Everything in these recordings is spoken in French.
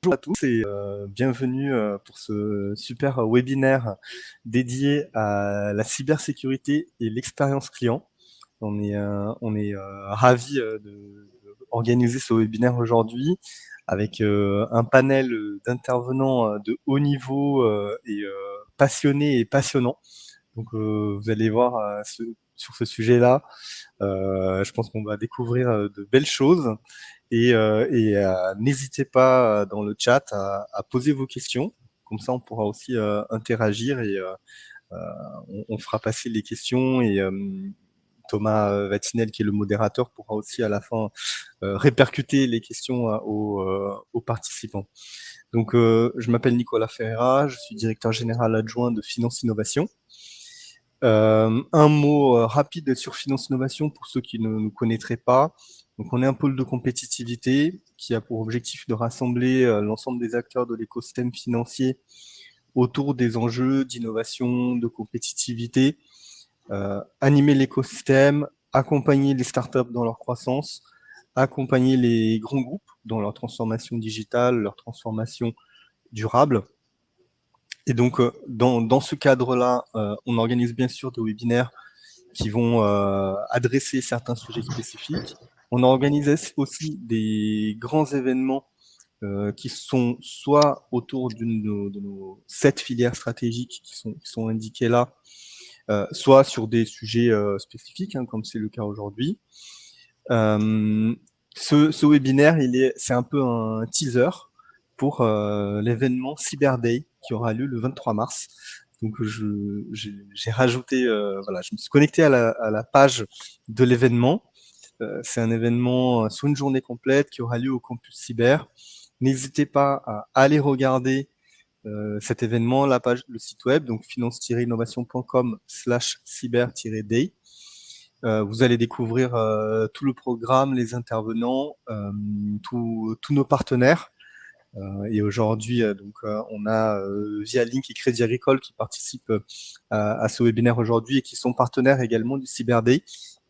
Bonjour à tous et bienvenue pour ce super webinaire dédié à la cybersécurité et l'expérience client. On est ravis d'organiser ce webinaire aujourd'hui avec un panel d'intervenants de haut niveau et passionnés et passionnants. Donc vous allez voir sur ce sujet-là, je pense qu'on va découvrir de belles choses. Et n'hésitez pas dans le chat à poser vos questions. Comme ça, on pourra aussi interagir et on fera passer les questions. Et Thomas Vatinel, qui est le modérateur, pourra aussi à la fin répercuter les questions aux participants. Donc, je m'appelle Nicolas Ferreira, je suis directeur général adjoint de Finance Innovation. Un mot rapide sur Finance Innovation pour ceux qui ne nous connaîtraient pas. Donc, on est un pôle de compétitivité qui a pour objectif de rassembler l'ensemble des acteurs de l'écosystème financier autour des enjeux d'innovation, de compétitivité, animer l'écosystème, accompagner les startups dans leur croissance, accompagner les grands groupes dans leur transformation digitale, leur transformation durable. Et donc, dans ce cadre-là, on organise bien sûr des webinaires qui vont adresser certains sujets spécifiques. On organise aussi des grands événements qui sont soit autour de nos 7 filières stratégiques qui sont indiquées là, soit sur des sujets spécifiques, hein, comme c'est le cas aujourd'hui. Ce webinaire, c'est un peu un teaser pour l'événement Cyber Day qui aura lieu le 23 mars. Donc j'ai rajouté, voilà, je me suis connecté à la page de l'événement. C'est un événement sur une journée complète qui aura lieu au campus cyber. N'hésitez pas à aller regarder cet événement, la page, le site web, donc finance-innovation.com/cyber-day. Vous allez découvrir tout le programme, les intervenants, tous nos partenaires. Et aujourd'hui, on a Via Link et Crédit Agricole qui participent à ce webinaire aujourd'hui et qui sont partenaires également du Cyber Day.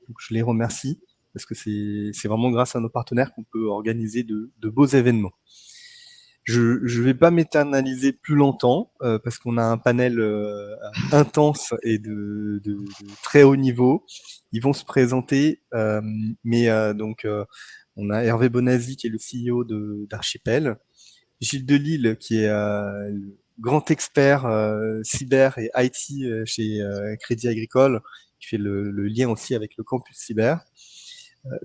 Donc je les remercie parce que c'est vraiment grâce à nos partenaires qu'on peut organiser de beaux événements. Je ne vais pas m'éternaliser plus longtemps parce qu'on a un panel intense et de très haut niveau. Ils vont se présenter, on a Hervé Bonazzi qui est le CEO d'Archipel, Gilles Delisle qui est le grand expert cyber et IT chez Crédit Agricole, qui fait le lien aussi avec le campus cyber.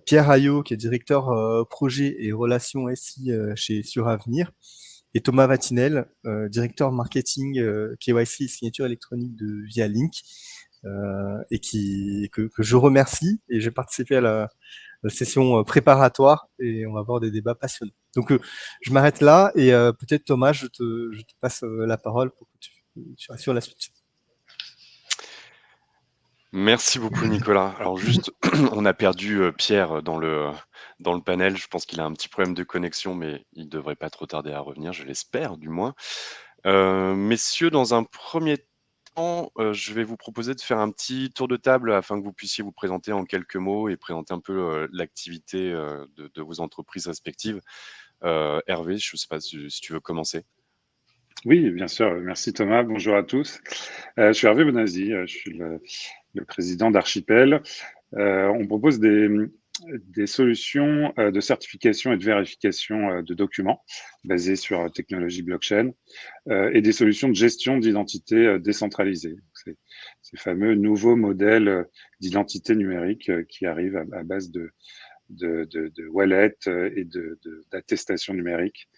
Pierre Ayot, qui est directeur projet et relations SI chez Suravenir, et Thomas Vatinel, directeur marketing KYC et signature électronique de Via Link, et que je remercie. Et j'ai participé à la session préparatoire et on va avoir des débats passionnants. Donc je m'arrête là et peut-être Thomas, je te passe la parole pour que tu assures la suite. Merci beaucoup Nicolas. Alors juste, on a perdu Pierre dans le panel. Je pense qu'il a un petit problème de connexion, mais il devrait pas trop tarder à revenir, je l'espère du moins. Messieurs, dans un premier temps, je vais vous proposer de faire un petit tour de table afin que vous puissiez vous présenter en quelques mots et présenter un peu l'activité de vos entreprises respectives. Hervé, je ne sais pas si tu veux commencer. Oui, bien sûr. Merci Thomas. Bonjour à tous. Je suis Hervé Bonazzi. Je suis le président d'Archipel. On propose des solutions de certification et de vérification de documents basées sur technologie blockchain et des solutions de gestion d'identité décentralisée. C'est ces fameux nouveaux modèles d'identité numérique qui arrivent à base de wallet et d'attestation numérique.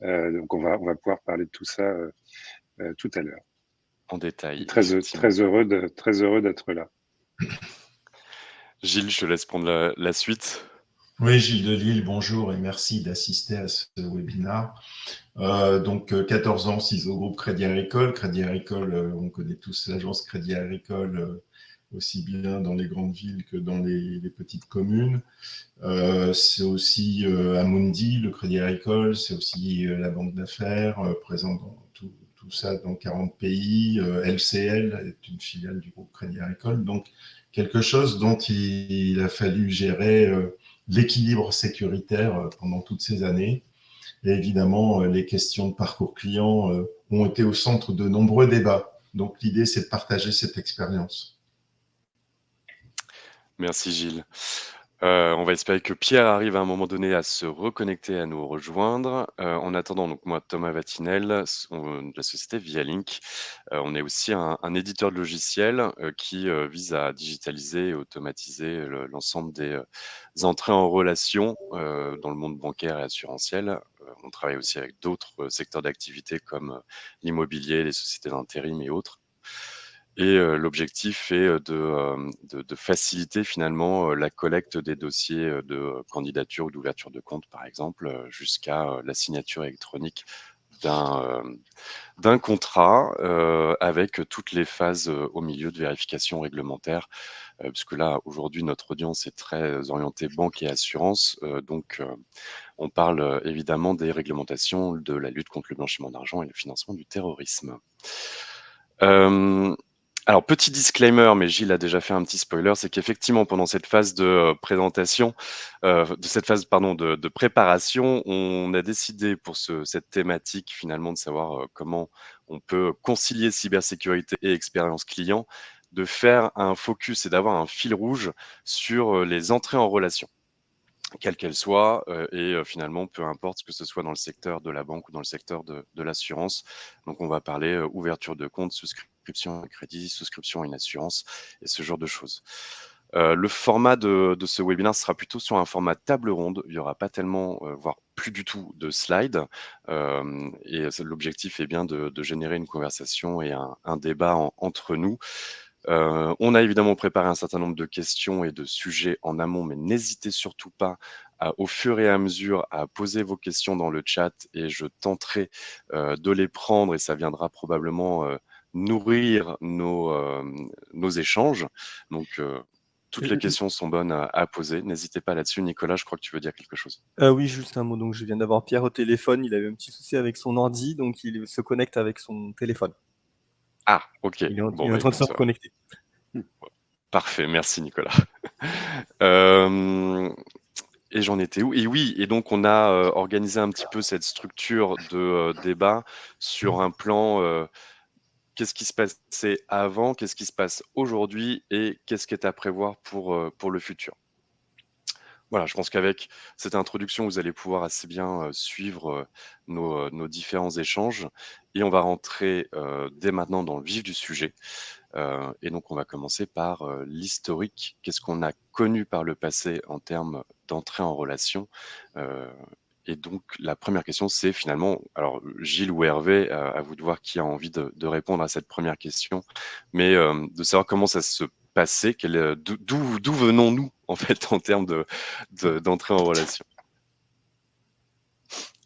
Donc on va pouvoir parler de tout ça tout à l'heure. En détail. Très heureux d'être là. Gilles, je te laisse prendre la suite. Oui, Gilles Delisle, bonjour et merci d'assister à ce webinaire. 14 ans, 6 au groupe Crédit Agricole. Crédit Agricole, on connaît tous l'agence Crédit Agricole, aussi bien dans les grandes villes que dans les petites communes. C'est aussi Amundi, le Crédit Agricole, c'est aussi la banque d'affaires, présente dans tout ça dans 40 pays. LCL est une filiale du groupe Crédit Agricole, donc quelque chose dont il a fallu gérer l'équilibre sécuritaire pendant toutes ces années. Et évidemment, les questions de parcours client ont été au centre de nombreux débats. Donc l'idée, c'est de partager cette expérience. Merci Gilles. On va espérer que Pierre arrive à un moment donné à se reconnecter, à nous rejoindre. En attendant, donc moi, Thomas Vatinel, de la société Vialink, on est aussi un éditeur de logiciels qui vise à digitaliser et automatiser l'ensemble des entrées en relation dans le monde bancaire et assurantiel. On travaille aussi avec d'autres secteurs d'activité comme l'immobilier, les sociétés d'intérim et autres. Et l'objectif est de faciliter finalement la collecte des dossiers de candidature ou d'ouverture de compte, par exemple, jusqu'à la signature électronique d'un contrat avec toutes les phases au milieu de vérification réglementaire, puisque là, aujourd'hui, notre audience est très orientée banque et assurance. Donc, on parle évidemment des réglementations de la lutte contre le blanchiment d'argent et le financement du terrorisme. Alors, petit disclaimer, mais Gilles a déjà fait un petit spoiler, c'est qu'effectivement, pendant cette phase de présentation, de préparation, on a décidé pour cette thématique finalement de savoir comment on peut concilier cybersécurité et expérience client, de faire un focus et d'avoir un fil rouge sur les entrées en relation, quelle qu'elle soit, et finalement, peu importe que ce soit dans le secteur de la banque ou dans le secteur de l'assurance. Donc, on va parler ouverture de compte, souscription à un crédit, souscription à une assurance et ce genre de choses. Le format de ce webinaire sera plutôt sur un format table ronde. Il n'y aura pas tellement, voire plus du tout de slides. Et l'objectif est bien de générer une conversation et un débat entre nous. On a évidemment préparé un certain nombre de questions et de sujets en amont, mais n'hésitez surtout pas au fur et à mesure à poser vos questions dans le chat et je tenterai de les prendre et ça viendra probablement nourrir nos échanges. Donc, toutes les questions sont bonnes à poser. N'hésitez pas là-dessus. Nicolas, je crois que tu veux dire quelque chose. Oui, juste un mot. Donc, je viens d'avoir Pierre au téléphone. Il avait un petit souci avec son ordi, donc il se connecte avec son téléphone. Ah, ok. Il est en Bon, train de se reconnecter. Parfait, merci Nicolas. Et j'en étais où? Et oui, et donc on a organisé un petit peu cette structure de débat sur un plan qu'est-ce qui se passait avant, qu'est-ce qui se passe aujourd'hui et qu'est-ce qui est à prévoir pour le futur. Voilà, je pense qu'avec cette introduction, vous allez pouvoir assez bien suivre nos différents échanges et on va rentrer dès maintenant dans le vif du sujet. Et donc, on va commencer par l'historique. Qu'est-ce qu'on a connu par le passé en termes d'entrée en relation? Et donc, la première question, c'est finalement, alors Gilles ou Hervé, à vous de voir qui a envie de répondre à cette première question, mais de savoir comment ça se passait, d'où venons-nous en fait en termes d'entrée en relation.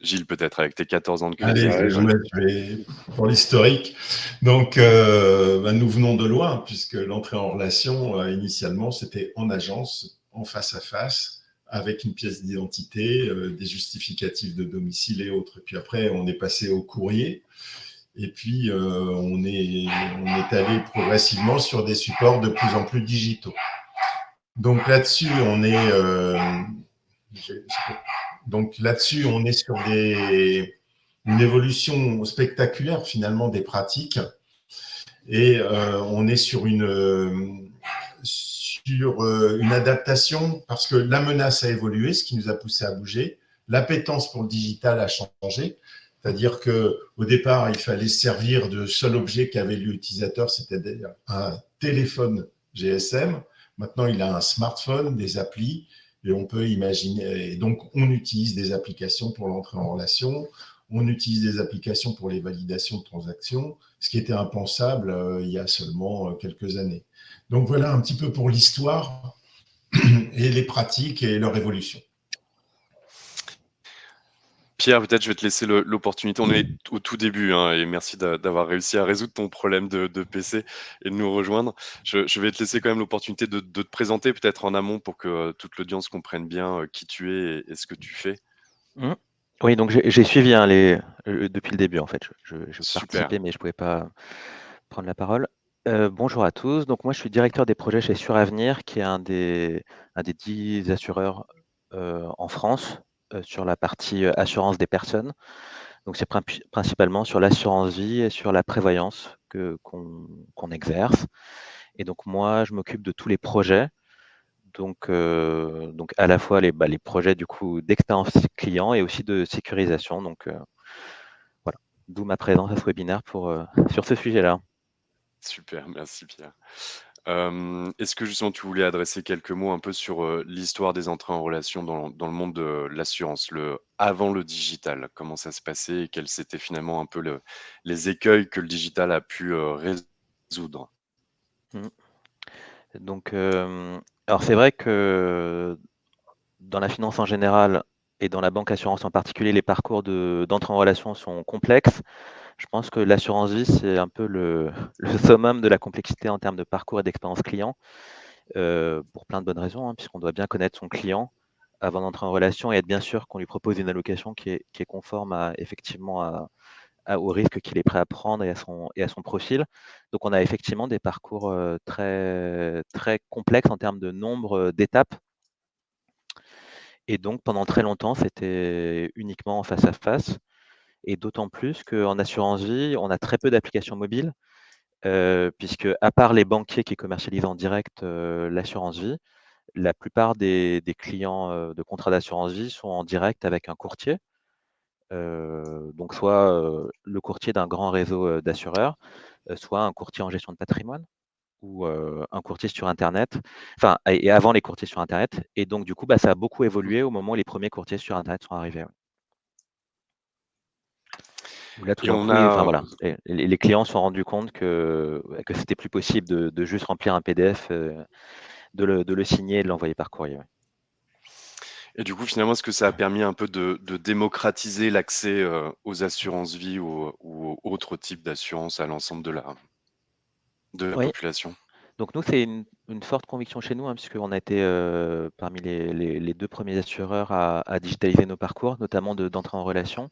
Gilles, peut-être avec tes 14 ans de crédit. Allez, je vais pour l'historique. Donc, nous venons de loin, puisque l'entrée en relation, initialement, c'était en agence, en face à face, avec une pièce d'identité, des justificatifs de domicile et autres. Et puis après, on est passé au courrier. Et puis, on est allé progressivement sur des supports de plus en plus digitaux. Donc là-dessus, on est sur une évolution spectaculaire finalement des pratiques et on est sur une adaptation parce que la menace a évolué, ce qui nous a poussé à bouger. L'appétence pour le digital a changé, c'est-à-dire qu'au départ, il fallait servir de seul objet qu'avait l'utilisateur, c'est-à-dire un téléphone GSM. Maintenant, il a un smartphone, des applis, et on peut imaginer. Et donc, on utilise des applications pour l'entrée en relation, on utilise des applications pour les validations de transactions, ce qui était impensable il y a seulement quelques années. Donc, voilà un petit peu pour l'histoire et les pratiques et leur évolution. Pierre, peut-être je vais te laisser l'opportunité. On est au tout début et merci d'avoir réussi à résoudre ton problème de PC et de nous rejoindre. Je vais te laisser quand même l'opportunité de te présenter peut-être en amont pour que toute l'audience comprenne bien qui tu es et ce que tu fais. Oui, donc j'ai suivi depuis le début en fait. Je participais mais je ne pouvais pas prendre la parole. Bonjour à tous. Donc moi je suis directeur des projets chez Suravenir, qui est un des 10 assureurs en France. sur la partie assurance des personnes. Donc c'est principalement sur l'assurance vie et sur la prévoyance qu'on exerce. Et donc moi, je m'occupe de tous les projets. Donc à la fois les projets du coup d'expérience client et aussi de sécurisation. Donc voilà, d'où ma présence à ce webinaire sur ce sujet-là. Super, merci Pierre. Est-ce que justement tu voulais adresser quelques mots un peu sur l'histoire des entrées en relation dans le monde de l'assurance, avant le digital, comment ça se passait et quels étaient finalement un peu les écueils que le digital a pu résoudre? Mmh. Donc alors c'est vrai que dans la finance en général et dans la banque assurance en particulier, les parcours d'entrée en relation sont complexes. Je pense que l'assurance vie, c'est un peu le summum de la complexité en termes de parcours et d'expérience client, pour plein de bonnes raisons, hein, puisqu'on doit bien connaître son client avant d'entrer en relation et être bien sûr qu'on lui propose une allocation qui est conforme effectivement au risque qu'il est prêt à prendre et à son profil. Donc on a effectivement des parcours très, très complexes en termes de nombre d'étapes. Et donc pendant très longtemps, c'était uniquement en face à face. Et d'autant plus qu'en assurance vie, on a très peu d'applications mobiles, puisque à part les banquiers qui commercialisent en direct l'assurance vie, la plupart des clients de contrats d'assurance vie sont en direct avec un courtier. Donc soit le courtier d'un grand réseau d'assureurs, soit un courtier en gestion de patrimoine ou un courtier sur Internet. Enfin, et avant les courtiers sur Internet. Et donc du coup, ça a beaucoup évolué au moment où les premiers courtiers sur Internet sont arrivés. Ouais. Où là, tout Et d'un on coup, a, voilà, les clients se sont rendus compte que c'était plus possible de juste remplir un PDF, de le signer et de l'envoyer par courrier. Ouais. et du coup finalement, est-ce que ça a permis un peu de démocratiser l'accès aux assurances vie ou aux autres types d'assurances à l'ensemble de la Oui, population? donc nous, c'est une forte conviction chez nous, hein, puisqu'on a été parmi les 2 premiers assureurs à digitaliser nos parcours, notamment d'entrer en relation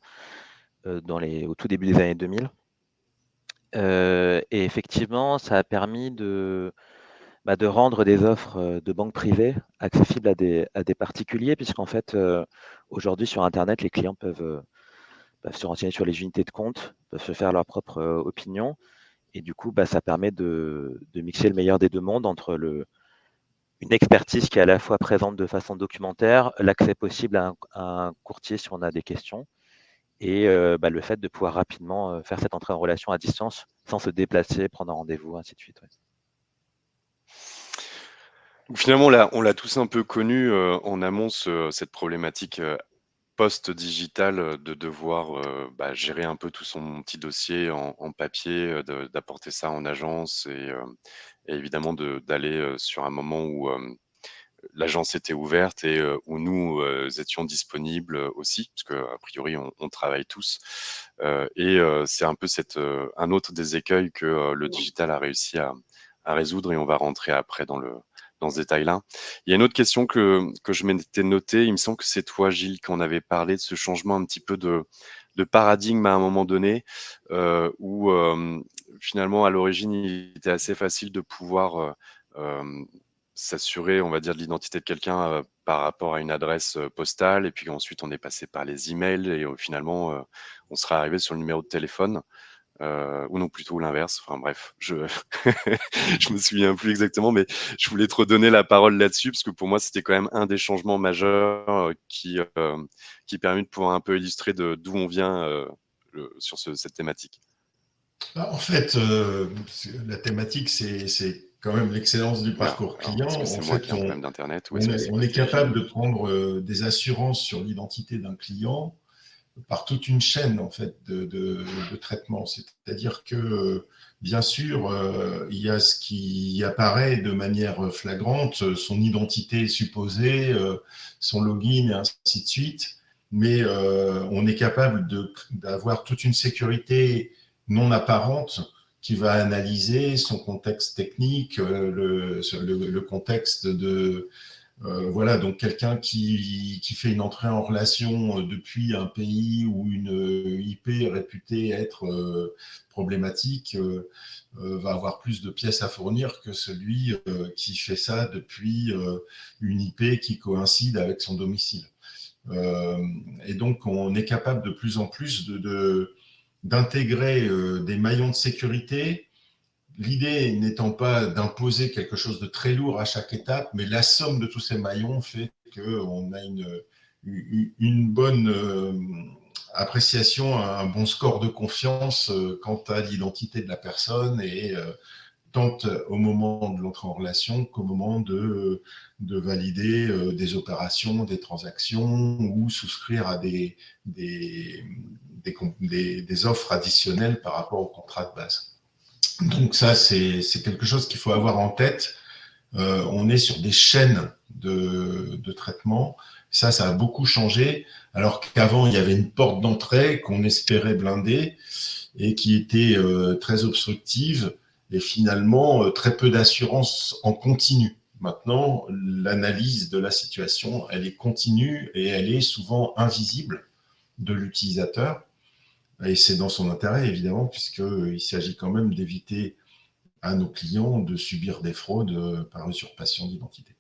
au tout début des années 2000. Et effectivement, ça a permis de rendre des offres de banque privée accessibles à des particuliers, puisqu'en fait, aujourd'hui sur Internet, les clients peuvent se renseigner sur les unités de compte, peuvent se faire leur propre opinion. Et du coup, ça permet de mixer le meilleur des deux mondes entre une expertise qui est à la fois présente de façon documentaire, l'accès possible à un courtier si on a des questions, et le fait de pouvoir rapidement faire cette entrée en relation à distance sans se déplacer, prendre un rendez-vous, ainsi de suite. Ouais. Finalement, on l'a tous un peu connu en amont, cette problématique post-digital, de devoir gérer un peu tout son petit dossier en papier, d'apporter ça en agence et évidemment d'aller sur un moment où l'agence était ouverte et où nous étions disponibles aussi, parce qu'a priori on travaille tous. C'est un peu un autre des écueils que le digital a réussi à résoudre et on va rentrer après dans ce détail-là. Il y a une autre question que je m'étais notée, il me semble que c'est toi Gilles qui en avait parlé de ce changement un petit peu de paradigme à un moment donné, où finalement à l'origine il était assez facile de pouvoir s'assurer, on va dire, de l'identité de quelqu'un par rapport à une adresse postale. Et puis ensuite, on est passé par les emails et finalement, on serait arrivé sur le numéro de téléphone. Ou non, plutôt l'inverse. Enfin bref, je me souviens plus exactement, mais je voulais te redonner la parole là-dessus parce que pour moi, c'était quand même un des changements majeurs qui permet de pouvoir un peu illustrer d'où on vient sur cette thématique. En fait, la thématique, c'est quand même l'excellence du parcours client. Est-ce que c'est En moi fait, qui ai un problème d'internet ou on est-ce que c'est est parce que capable de prendre des assurances sur l'identité d'un client par toute une chaîne en fait de traitement. C'est-à-dire que bien sûr, il y a ce qui apparaît de manière flagrante, son identité supposée, son login et ainsi de suite. Mais on est capable d'avoir toute une sécurité non apparente qui va analyser son contexte technique, le contexte de voilà, donc quelqu'un qui fait une entrée en relation depuis un pays où une IP est réputée être problématique va avoir plus de pièces à fournir que celui qui fait ça depuis une IP qui coïncide avec son domicile. Et donc, on est capable de plus en plus d'intégrer des maillons de sécurité. L'idée n'étant pas d'imposer quelque chose de très lourd à chaque étape, mais la somme de tous ces maillons fait qu'on a une bonne appréciation, un bon score de confiance quant à l'identité de la personne et tant au moment de l'entrée en relation qu'au moment de valider des opérations, des transactions ou souscrire à des offres additionnelles par rapport au contrat de base. Donc ça, c'est quelque chose qu'il faut avoir en tête. On est sur des chaînes de traitement. Ça a beaucoup changé, alors qu'avant, il y avait une porte d'entrée qu'on espérait blinder et qui était très obstructive et finalement très peu d'assurance en continu. Maintenant, l'analyse de la situation, elle est continue et elle est souvent invisible de l'utilisateur. Et c'est dans son intérêt, évidemment, puisqu'il s'agit quand même d'éviter à nos clients de subir des fraudes par usurpation d'identité.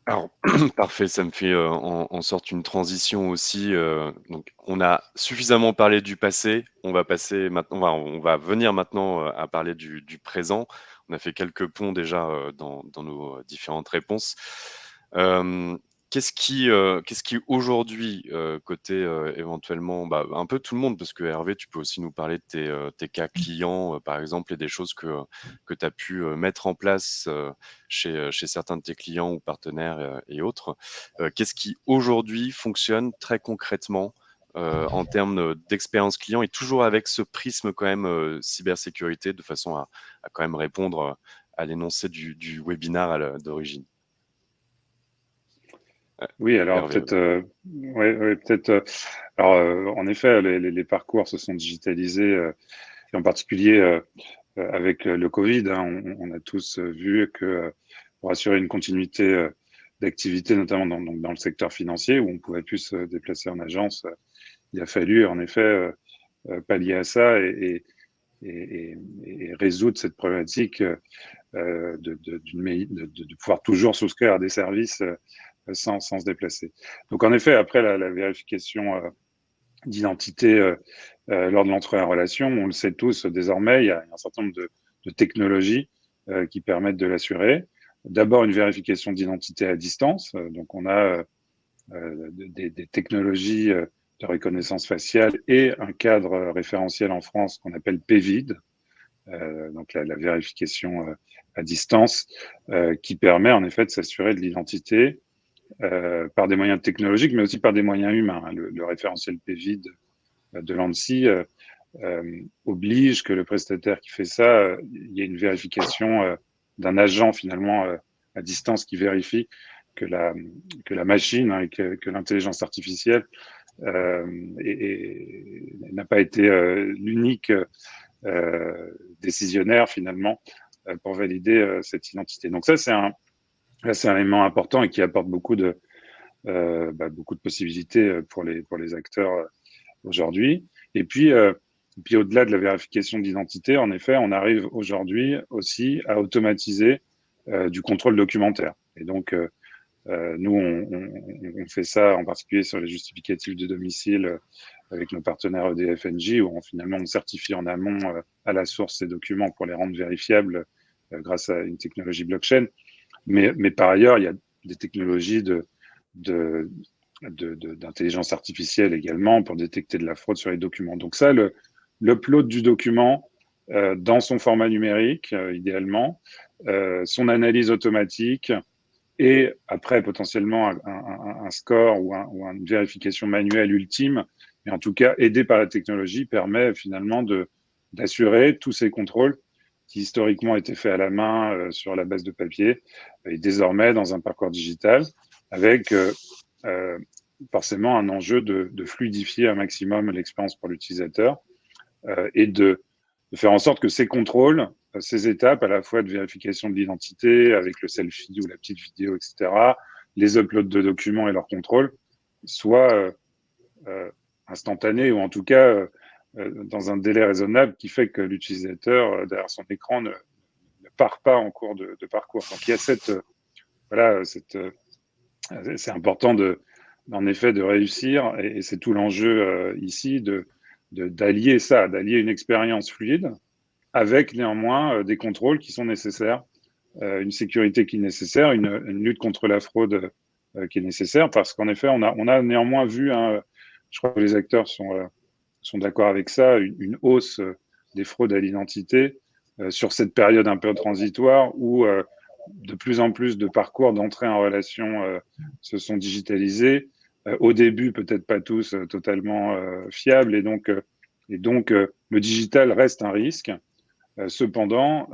Alors, parfait, ça me fait en sorte une transition aussi. Donc, on a suffisamment parlé du passé. On va passer maintenant, on va venir maintenant à parler du présent. On a fait quelques ponts déjà dans nos différentes réponses. Qu'est-ce qui aujourd'hui, côté éventuellement, un peu tout le monde, parce que Hervé, tu peux aussi nous parler de tes cas clients, par exemple, et des choses que tu as pu mettre en place chez certains de tes clients ou partenaires et autres. Qu'est-ce qui aujourd'hui fonctionne très concrètement en termes d'expérience client et toujours avec ce prisme quand même cybersécurité de façon à quand même répondre à l'énoncé du webinaire d'origine? Oui, alors Hervé, peut-être, peut-être. Alors, en effet, les parcours se sont digitalisés, et en particulier avec le Covid. Hein, on a tous vu que pour assurer une continuité d'activité, notamment dans le secteur financier, où on pouvait plus se déplacer en agence, il a fallu en effet pallier à ça et résoudre cette problématique de pouvoir toujours souscrire à des services sans se déplacer. Donc en effet, après la vérification d'identité lors de l'entrée en relation, on le sait tous désormais, il y a un certain nombre de technologies qui permettent de l'assurer. D'abord, une vérification d'identité à distance. Donc on a des technologies de reconnaissance faciale et un cadre référentiel en France qu'on appelle PVID, donc la vérification à distance, qui permet en effet de s'assurer de l'identité par des moyens technologiques, mais aussi par des moyens humains. Le référentiel PVID de l'ANSSI oblige que le prestataire qui fait ça, il y ait une vérification d'un agent finalement à distance qui vérifie que la machine et que l'intelligence artificielle n'a pas été l'unique décisionnaire finalement pour valider cette identité. Donc ça, c'est un élément important et qui apporte beaucoup de possibilités pour les acteurs aujourd'hui. Et puis au-delà de la vérification d'identité, en effet, on arrive aujourd'hui aussi à automatiser du contrôle documentaire. Et donc, nous, on fait ça en particulier sur les justificatifs de domicile avec nos partenaires EDF-NJ, où finalement on certifie en amont à la source ces documents pour les rendre vérifiables grâce à une technologie blockchain. Mais par ailleurs, il y a des technologies d'intelligence artificielle également pour détecter de la fraude sur les documents. Donc ça, l'upload du document dans son format numérique, idéalement, son analyse automatique et après potentiellement un score ou une vérification manuelle ultime, mais en tout cas aidé par la technologie, permet finalement d'assurer tous ces contrôles qui historiquement étaient faits à la main sur la base de papier et désormais dans un parcours digital avec forcément un enjeu de fluidifier un maximum l'expérience pour l'utilisateur et de faire en sorte que ces contrôles, ces étapes à la fois de vérification de l'identité avec le selfie ou la petite vidéo, etc., les uploads de documents et leur contrôle soient instantanés ou en tout cas dans un délai raisonnable qui fait que l'utilisateur derrière son écran ne part pas en cours de parcours. Donc il y a cette c'est important en effet de réussir, et c'est tout l'enjeu ici, d'allier ça, d'allier une expérience fluide avec néanmoins des contrôles qui sont nécessaires, une sécurité qui est nécessaire, une lutte contre la fraude qui est nécessaire, parce qu'en effet, on a néanmoins vu, je crois que les acteurs sont d'accord avec ça, une hausse des fraudes à l'identité sur cette période un peu transitoire où de plus en plus de parcours d'entrée en relation se sont digitalisés. Au début, peut-être pas tous totalement fiables, et donc le digital reste un risque. Cependant,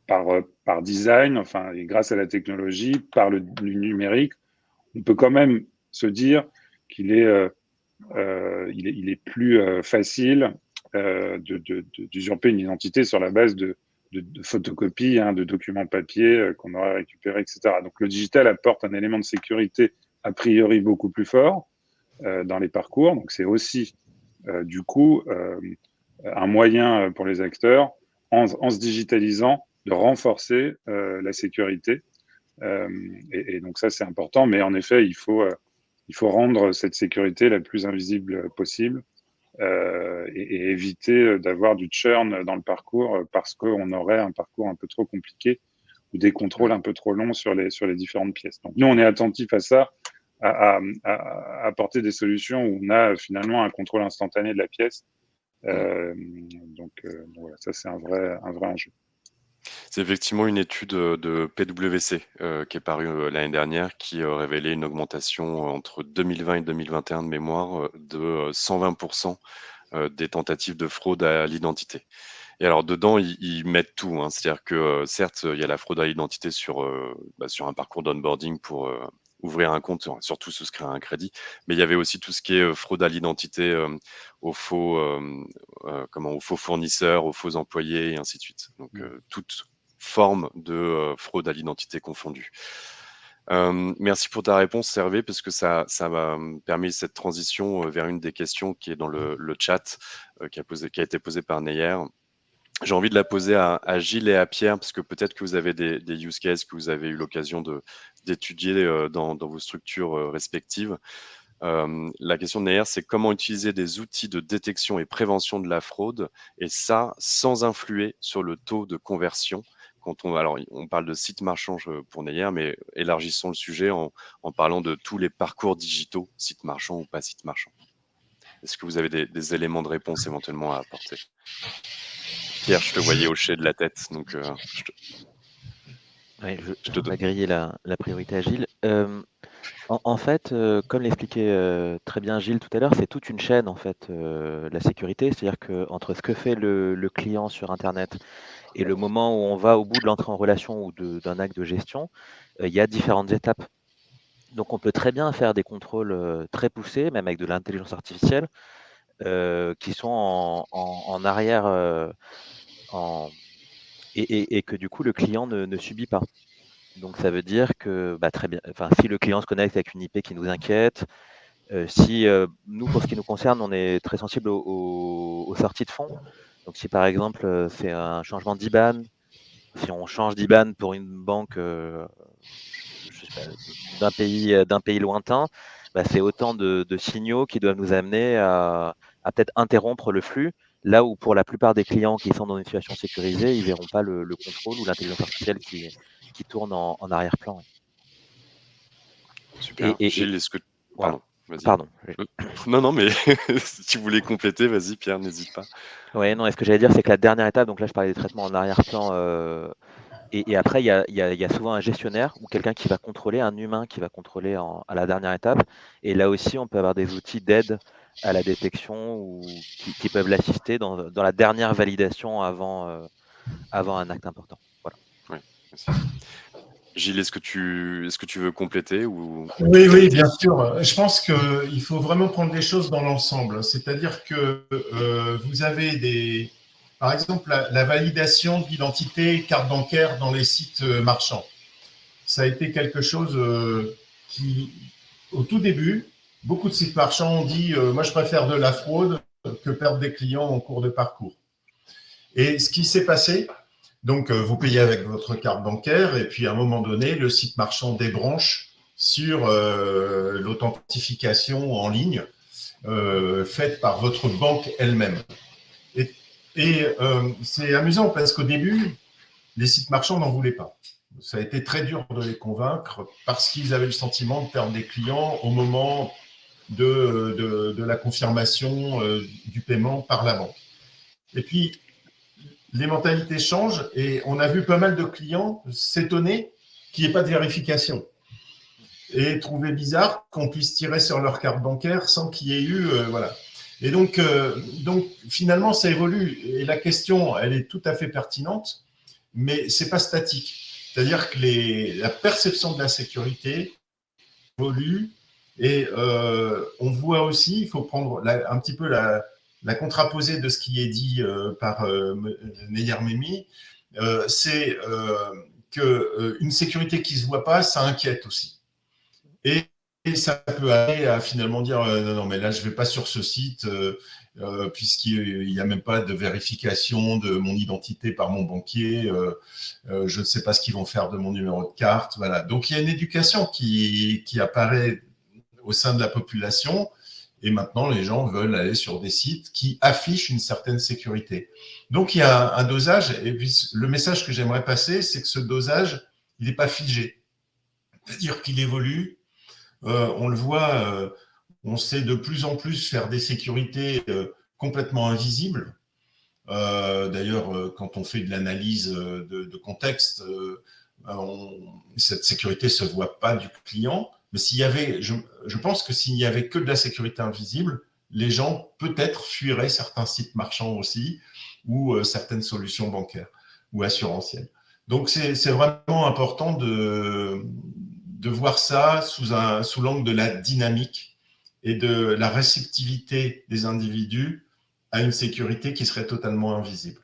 par design, enfin, et grâce à la technologie, par le numérique, on peut quand même se dire qu'il est, il est plus facile d'usurper une identité sur la base de photocopies, de documents papier qu'on aura récupérés, etc. Donc le digital apporte un élément de sécurité a priori beaucoup plus fort dans les parcours. Donc c'est aussi du coup un moyen pour les acteurs, en se digitalisant, de renforcer la sécurité. Et donc ça, c'est important. Mais en effet, il faut rendre cette sécurité la plus invisible possible et éviter d'avoir du churn dans le parcours parce qu'on aurait un parcours un peu trop compliqué ou des contrôles un peu trop longs sur les différentes pièces. Donc nous, on est attentif à ça, à apporter des solutions où on a finalement un contrôle instantané de la pièce. Donc voilà, ça c'est un vrai enjeu. C'est effectivement une étude de PwC qui est parue l'année dernière, qui révélait une augmentation entre 2020 et 2021 de mémoire de 120% des tentatives de fraude à l'identité. Et alors dedans, ils mettent tout, hein. C'est-à-dire que certes, il y a la fraude à l'identité sur un parcours d'onboarding pour ouvrir un compte, surtout souscrire un crédit, mais il y avait aussi tout ce qui est fraude à l'identité aux faux fournisseurs, aux faux employés, et ainsi de suite. Donc toute forme de fraude à l'identité confondue. Merci pour ta réponse, Hervé, parce que ça m'a permis cette transition vers une des questions qui est dans le chat, qui a été posée par Neyer. J'ai envie de la poser à Gilles et à Pierre, parce que peut-être que vous avez des use cases que vous avez eu l'occasion d'étudier dans vos structures respectives. La question de Neyer, c'est comment utiliser des outils de détection et prévention de la fraude, et ça sans influer sur le taux de conversion. Alors, on parle de sites marchands pour Neyer, mais élargissons le sujet en parlant de tous les parcours digitaux, sites marchands ou pas sites marchands. Est-ce que vous avez des éléments de réponse éventuellement à apporter? Pierre, je te voyais hocher de la tête, donc je te donne. On va griller la priorité à Gilles. En fait, comme l'expliquait très bien Gilles tout à l'heure, c'est toute une chaîne en fait, la sécurité. C'est-à-dire qu'entre ce que fait le client sur Internet et le moment où on va au bout de l'entrée en relation ou d'un acte de gestion, il y a différentes étapes. Donc on peut très bien faire des contrôles très poussés, même avec de l'intelligence artificielle, qui sont en arrière et que du coup le client ne subit pas. Donc ça veut dire que très bien, si le client se connecte avec une IP qui nous inquiète, si nous, pour ce qui nous concerne, on est très sensible aux sorties de fonds. Donc si par exemple c'est un changement d'IBAN, si on change d'IBAN pour une banque d'un pays lointain, c'est autant de signaux qui doivent nous amener à peut-être interrompre le flux, là où pour la plupart des clients qui sont dans une situation sécurisée, ils ne verront pas le contrôle ou l'intelligence artificielle qui tourne en arrière-plan. Super. Gilles, est-ce que... Voilà. Vas-y. Pardon. Non, mais si tu voulais compléter, vas-y Pierre, n'hésite pas. Oui, non, et ce que j'allais dire, c'est que la dernière étape, donc là je parlais des traitements en arrière-plan, et après il y a souvent un gestionnaire ou quelqu'un qui va contrôler, un humain qui va contrôler à la dernière étape, et là aussi on peut avoir des outils d'aide à la détection ou qui peuvent l'assister dans la dernière validation avant un acte important. Voilà. Oui, merci. Gilles, est-ce que tu veux compléter ou... Oui, bien sûr. Je pense qu'il faut vraiment prendre les choses dans l'ensemble. C'est-à-dire que vous avez par exemple, la validation d'identité carte bancaire dans les sites marchands. Ça a été quelque chose qui, au tout début, beaucoup de sites marchands ont dit moi, je préfère de la fraude que perdre des clients en cours de parcours. Et ce qui s'est passé, Donc, vous payez avec votre carte bancaire et puis à un moment donné, le site marchand débranche sur l'authentification en ligne faite par votre banque elle-même. Et c'est amusant parce qu'au début, les sites marchands n'en voulaient pas. Ça a été très dur de les convaincre parce qu'ils avaient le sentiment de perdre des clients au moment de la confirmation du paiement par la banque. Et puis, les mentalités changent et on a vu pas mal de clients s'étonner qu'il n'y ait pas de vérification et trouver bizarre qu'on puisse tirer sur leur carte bancaire sans qu'il y ait eu… voilà. Et donc, finalement, ça évolue. Et la question, elle est tout à fait pertinente, mais ce n'est pas statique. C'est-à-dire que la perception de la sécurité évolue et on voit aussi, il faut prendre un petit peu la contraposée de ce qui est dit par Neyar Mehmi, c'est qu'une sécurité qui ne se voit pas, ça inquiète aussi. Et ça peut aller à finalement dire non, mais là, je ne vais pas sur ce site puisqu'il n'y a même pas de vérification de mon identité par mon banquier. Je ne sais pas ce qu'ils vont faire de mon numéro de carte. Voilà. Donc, il y a une éducation qui apparaît au sein de la population. Et maintenant, les gens veulent aller sur des sites qui affichent une certaine sécurité. Donc, il y a un dosage. Et puis, le message que j'aimerais passer, c'est que ce dosage, il n'est pas figé. C'est-à-dire qu'il évolue. On le voit, on sait de plus en plus faire des sécurités complètement invisibles. D'ailleurs, quand on fait de l'analyse de contexte, cette sécurité ne se voit pas du client. Mais s'il y avait, je pense que s'il n'y avait que de la sécurité invisible, les gens peut-être fuiraient certains sites marchands aussi ou certaines solutions bancaires ou assurantielles. Donc, c'est vraiment important de voir ça sous l'angle de la dynamique et de la réceptivité des individus à une sécurité qui serait totalement invisible.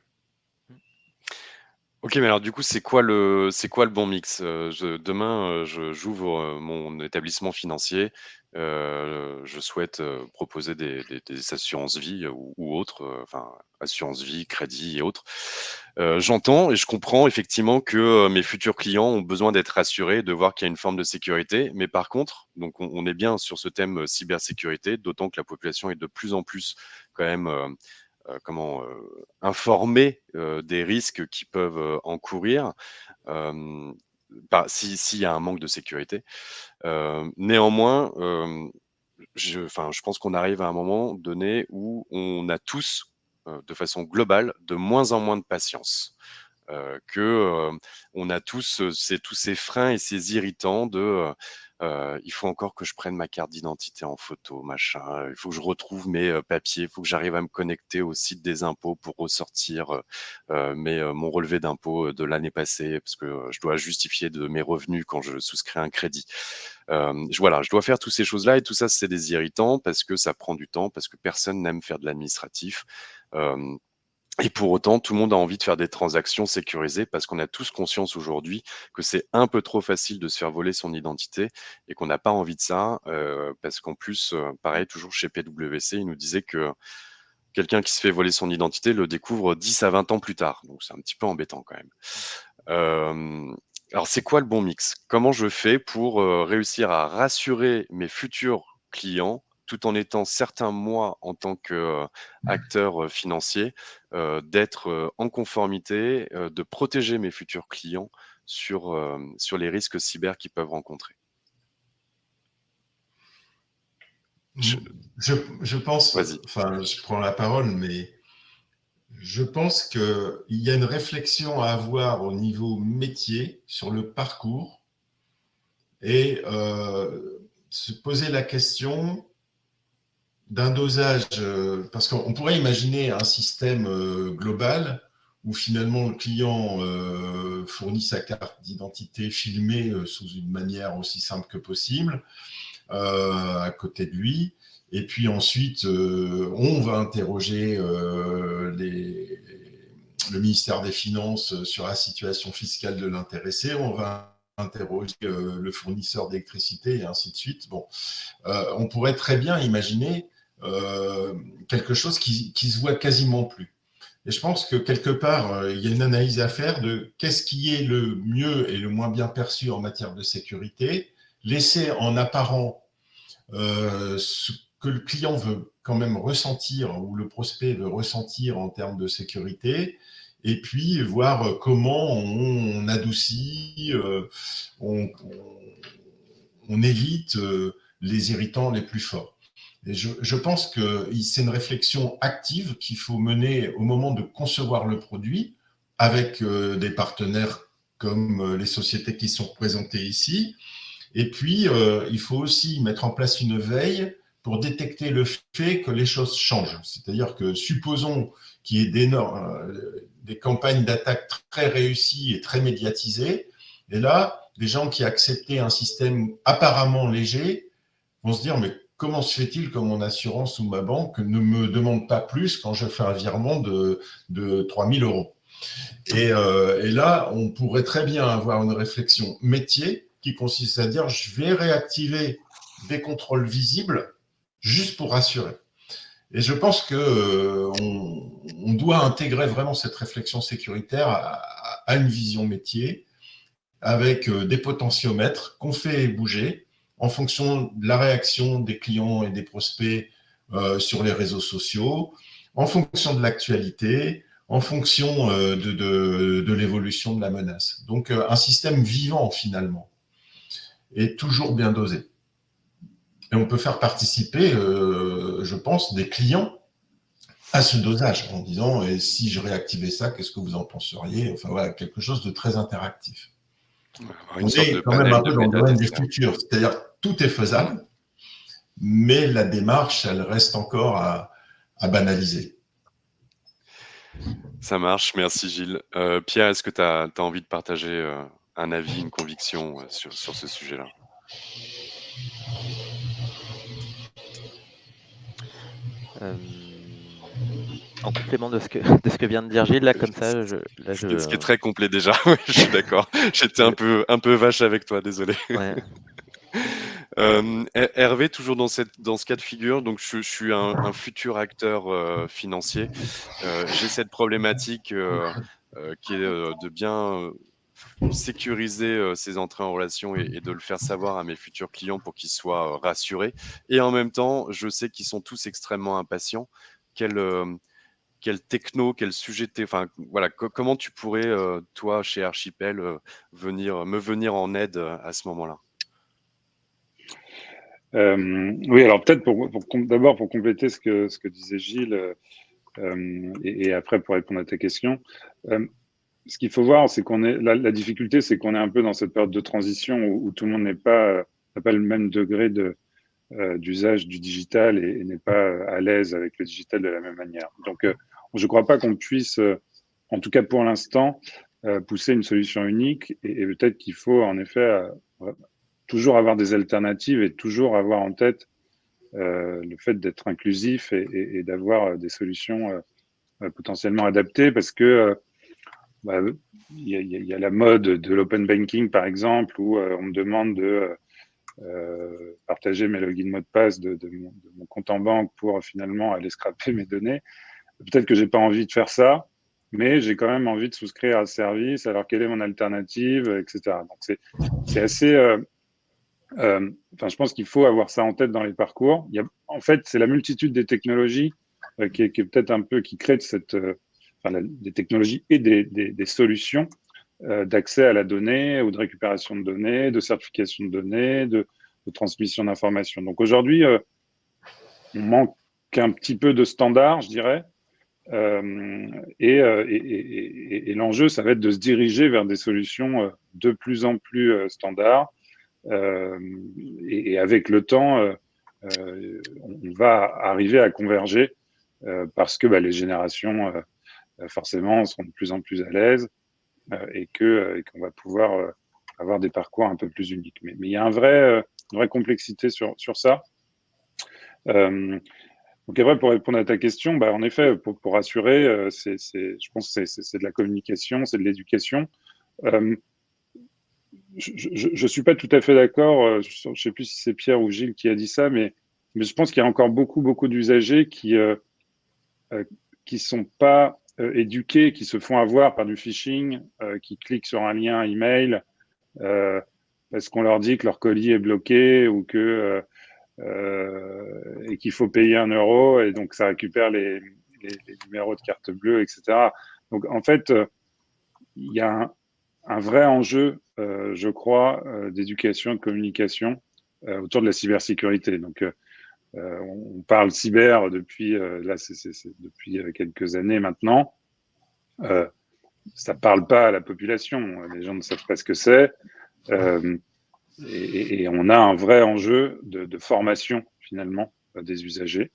Ok, mais alors du coup, c'est quoi le bon mix? Demain, j'ouvre mon établissement financier. Je souhaite proposer des assurances vie ou autres, enfin assurance vie, crédit et autres. J'entends et je comprends effectivement que mes futurs clients ont besoin d'être rassurés, de voir qu'il y a une forme de sécurité. Mais par contre, donc on est bien sur ce thème cybersécurité, d'autant que la population est de plus en plus quand même informés des risques qu'ils peuvent encourir s'il y a un manque de sécurité. Néanmoins, je pense qu'on arrive à un moment donné où on a tous, de façon globale, de moins en moins de patience. On a tous ces freins et ces irritants de il faut encore que je prenne ma carte d'identité en photo, machin. Il faut que je retrouve mes papiers. Il faut que j'arrive à me connecter au site des impôts pour ressortir mon relevé d'impôt de l'année passée parce que je dois justifier de mes revenus quand je souscris un crédit. Je dois faire toutes ces choses-là et tout ça, c'est des irritants parce que ça prend du temps, parce que personne n'aime faire de l'administratif. Et pour autant, tout le monde a envie de faire des transactions sécurisées parce qu'on a tous conscience aujourd'hui que c'est un peu trop facile de se faire voler son identité et qu'on n'a pas envie de ça parce qu'en plus, pareil, toujours chez PwC, il nous disait que quelqu'un qui se fait voler son identité le découvre 10 à 20 ans plus tard. Donc, c'est un petit peu embêtant quand même. Alors, c'est quoi le bon mix? Comment je fais pour réussir à rassurer mes futurs clients tout en étant certain, moi, en tant qu'acteur financier, d'être en conformité, de protéger mes futurs clients sur les risques cyber qu'ils peuvent rencontrer? Je pense, Vas-y. enfin, je prends la parole, mais je pense qu'il y a une réflexion à avoir au niveau métier sur le parcours et se poser la question d'un dosage, parce qu'on pourrait imaginer un système global où finalement le client fournit sa carte d'identité filmée sous une manière aussi simple que possible à côté de lui. Et puis ensuite, on va interroger le ministère des Finances sur la situation fiscale de l'intéressé, on va interroger le fournisseur d'électricité et ainsi de suite. Bon, on pourrait très bien imaginer quelque chose qui se voit quasiment plus. Et je pense que quelque part, il y a une analyse à faire de qu'est-ce qui est le mieux et le moins bien perçu en matière de sécurité, laisser en apparent ce que le client veut quand même ressentir ou le prospect veut ressentir en termes de sécurité, et puis voir comment on adoucit, on évite les irritants les plus forts. Et je pense que c'est une réflexion active qu'il faut mener au moment de concevoir le produit avec des partenaires comme les sociétés qui sont représentées ici. Et puis, il faut aussi mettre en place une veille pour détecter le fait que les choses changent. C'est-à-dire que supposons qu'il y ait des campagnes d'attaque très réussies et très médiatisées, et là, les gens qui acceptaient un système apparemment léger vont se dire, mais comment se fait-il que mon assurance ou ma banque ne me demande pas plus quand je fais un virement de 3 000 €? Et là, on pourrait très bien avoir une réflexion métier qui consiste à dire, je vais réactiver des contrôles visibles juste pour rassurer. Et je pense qu'on doit intégrer vraiment cette réflexion sécuritaire à une vision métier avec des potentiomètres qu'on fait bouger en fonction de la réaction des clients et des prospects sur les réseaux sociaux, en fonction de l'actualité, en fonction de l'évolution de la menace. Donc, un système vivant, finalement, et toujours bien dosé. Et on peut faire participer, je pense, des clients à ce dosage, en disant, et si je réactivais ça, qu'est-ce que vous en penseriez? Enfin, voilà, quelque chose de très interactif. On est quand même un peu dans le domaine du futur, c'est-à-dire tout est faisable, mais la démarche, elle reste encore à banaliser. Ça marche, merci Gilles. Pierre, est-ce que tu as envie de partager un avis, une conviction sur ce sujet-là? En complément de ce que vient de dire Gilles, là, comme ça, Ce qui est très complet déjà, oui, je suis d'accord. J'étais un peu vache avec toi, désolé. Ouais. Hervé, toujours dans ce cas de figure, donc je suis un futur acteur financier. J'ai cette problématique qui est de bien sécuriser ses entrées en relation et de le faire savoir à mes futurs clients pour qu'ils soient rassurés. Et en même temps, je sais qu'ils sont tous extrêmement impatients. Quel techno, quel sujet, enfin voilà, comment tu pourrais, toi, chez Archipel, me venir en aide à ce moment-là? Oui, alors peut-être d'abord pour compléter ce que disait Gilles, et après pour répondre à ta question, ce qu'il faut voir, c'est la difficulté, c'est qu'on est un peu dans cette période de transition où tout le monde n'a pas le même degré d'usage du digital et n'est pas à l'aise avec le digital de la même manière. Donc, je ne crois pas qu'on puisse, en tout cas pour l'instant, pousser une solution unique et peut-être qu'il faut en effet toujours avoir des alternatives et toujours avoir en tête le fait d'être inclusif et d'avoir des solutions potentiellement adaptées parce que il y a la mode de l'open banking, par exemple, où on me demande de partager mes logins mots de passe de mon compte en banque pour finalement aller scraper mes données. Peut-être que j'ai pas envie de faire ça, mais j'ai quand même envie de souscrire à ce service. Alors, quelle est mon alternative, etc. Donc, c'est assez... je pense qu'il faut avoir ça en tête dans les parcours. En fait, c'est la multitude des technologies qui est peut-être un peu qui crée des technologies et des solutions d'accès à la donnée ou de récupération de données, de certification de données, de transmission d'informations. Donc aujourd'hui, on manque un petit peu de standards, je dirais. Et l'enjeu, ça va être de se diriger vers des solutions de plus en plus standards. Et avec le temps, on va arriver à converger parce que les générations, forcément, seront de plus en plus à l'aise et qu'on va pouvoir avoir des parcours un peu plus uniques. Mais il y a une vraie complexité sur ça. Donc après, pour répondre à ta question, en effet, pour rassurer, je pense que c'est de la communication, c'est de l'éducation. Je ne suis pas tout à fait d'accord, je ne sais plus si c'est Pierre ou Gilles qui a dit ça, mais je pense qu'il y a encore beaucoup d'usagers qui sont pas éduqués qui se font avoir par du phishing, qui cliquent sur un lien email parce qu'on leur dit que leur colis est bloqué ou que et qu'il faut payer 1 euro et donc ça récupère les numéros de carte bleue, etc. Donc en fait, il y a un vrai enjeu, je crois, d'éducation et de communication autour de la cybersécurité. Donc on parle cyber depuis là, c'est depuis quelques années maintenant. Ça parle pas à la population. Les gens ne savent pas ce que c'est. Et on a un vrai enjeu de formation finalement des usagers.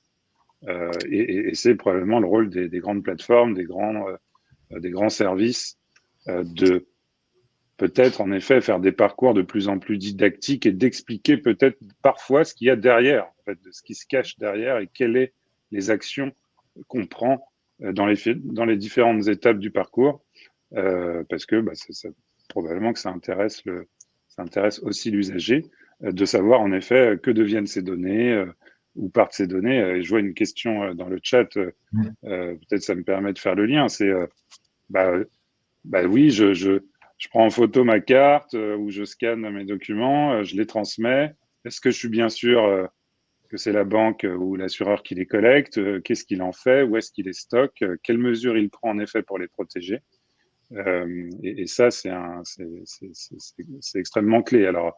Et c'est probablement le rôle des grandes plateformes, des grands services de peut-être en effet faire des parcours de plus en plus didactiques et d'expliquer peut-être parfois ce qu'il y a derrière, en fait, de ce qui se cache derrière et quelles sont les actions qu'on prend dans les différentes étapes du parcours, parce que probablement que ça intéresse aussi l'usager de savoir en effet que deviennent ces données, où partent ces données. Et je vois une question dans le chat, peut-être ça me permet de faire le lien, c'est oui, je prends en photo ma carte ou je scanne mes documents, je les transmets. Est-ce que je suis bien sûr que c'est la banque ou l'assureur qui les collecte? Qu'est-ce qu'il en fait? Où est-ce qu'il les stocke? Quelles mesures il prend en effet pour les protéger? Et ça, c'est extrêmement clé. Alors,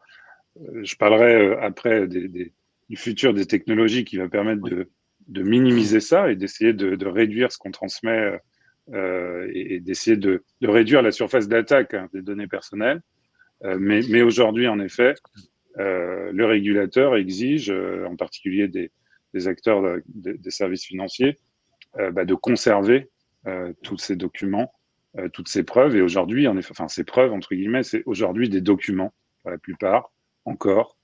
je parlerai après du futur des technologies qui va permettre de minimiser ça et d'essayer de réduire ce qu'on transmet et d'essayer de réduire la surface d'attaque des données personnelles. Mais aujourd'hui, en effet, le régulateur exige, en particulier des acteurs des services financiers, de conserver tous ces documents, toutes ces preuves. Et aujourd'hui, en effet, enfin ces preuves entre guillemets, c'est aujourd'hui des documents pour la plupart encore,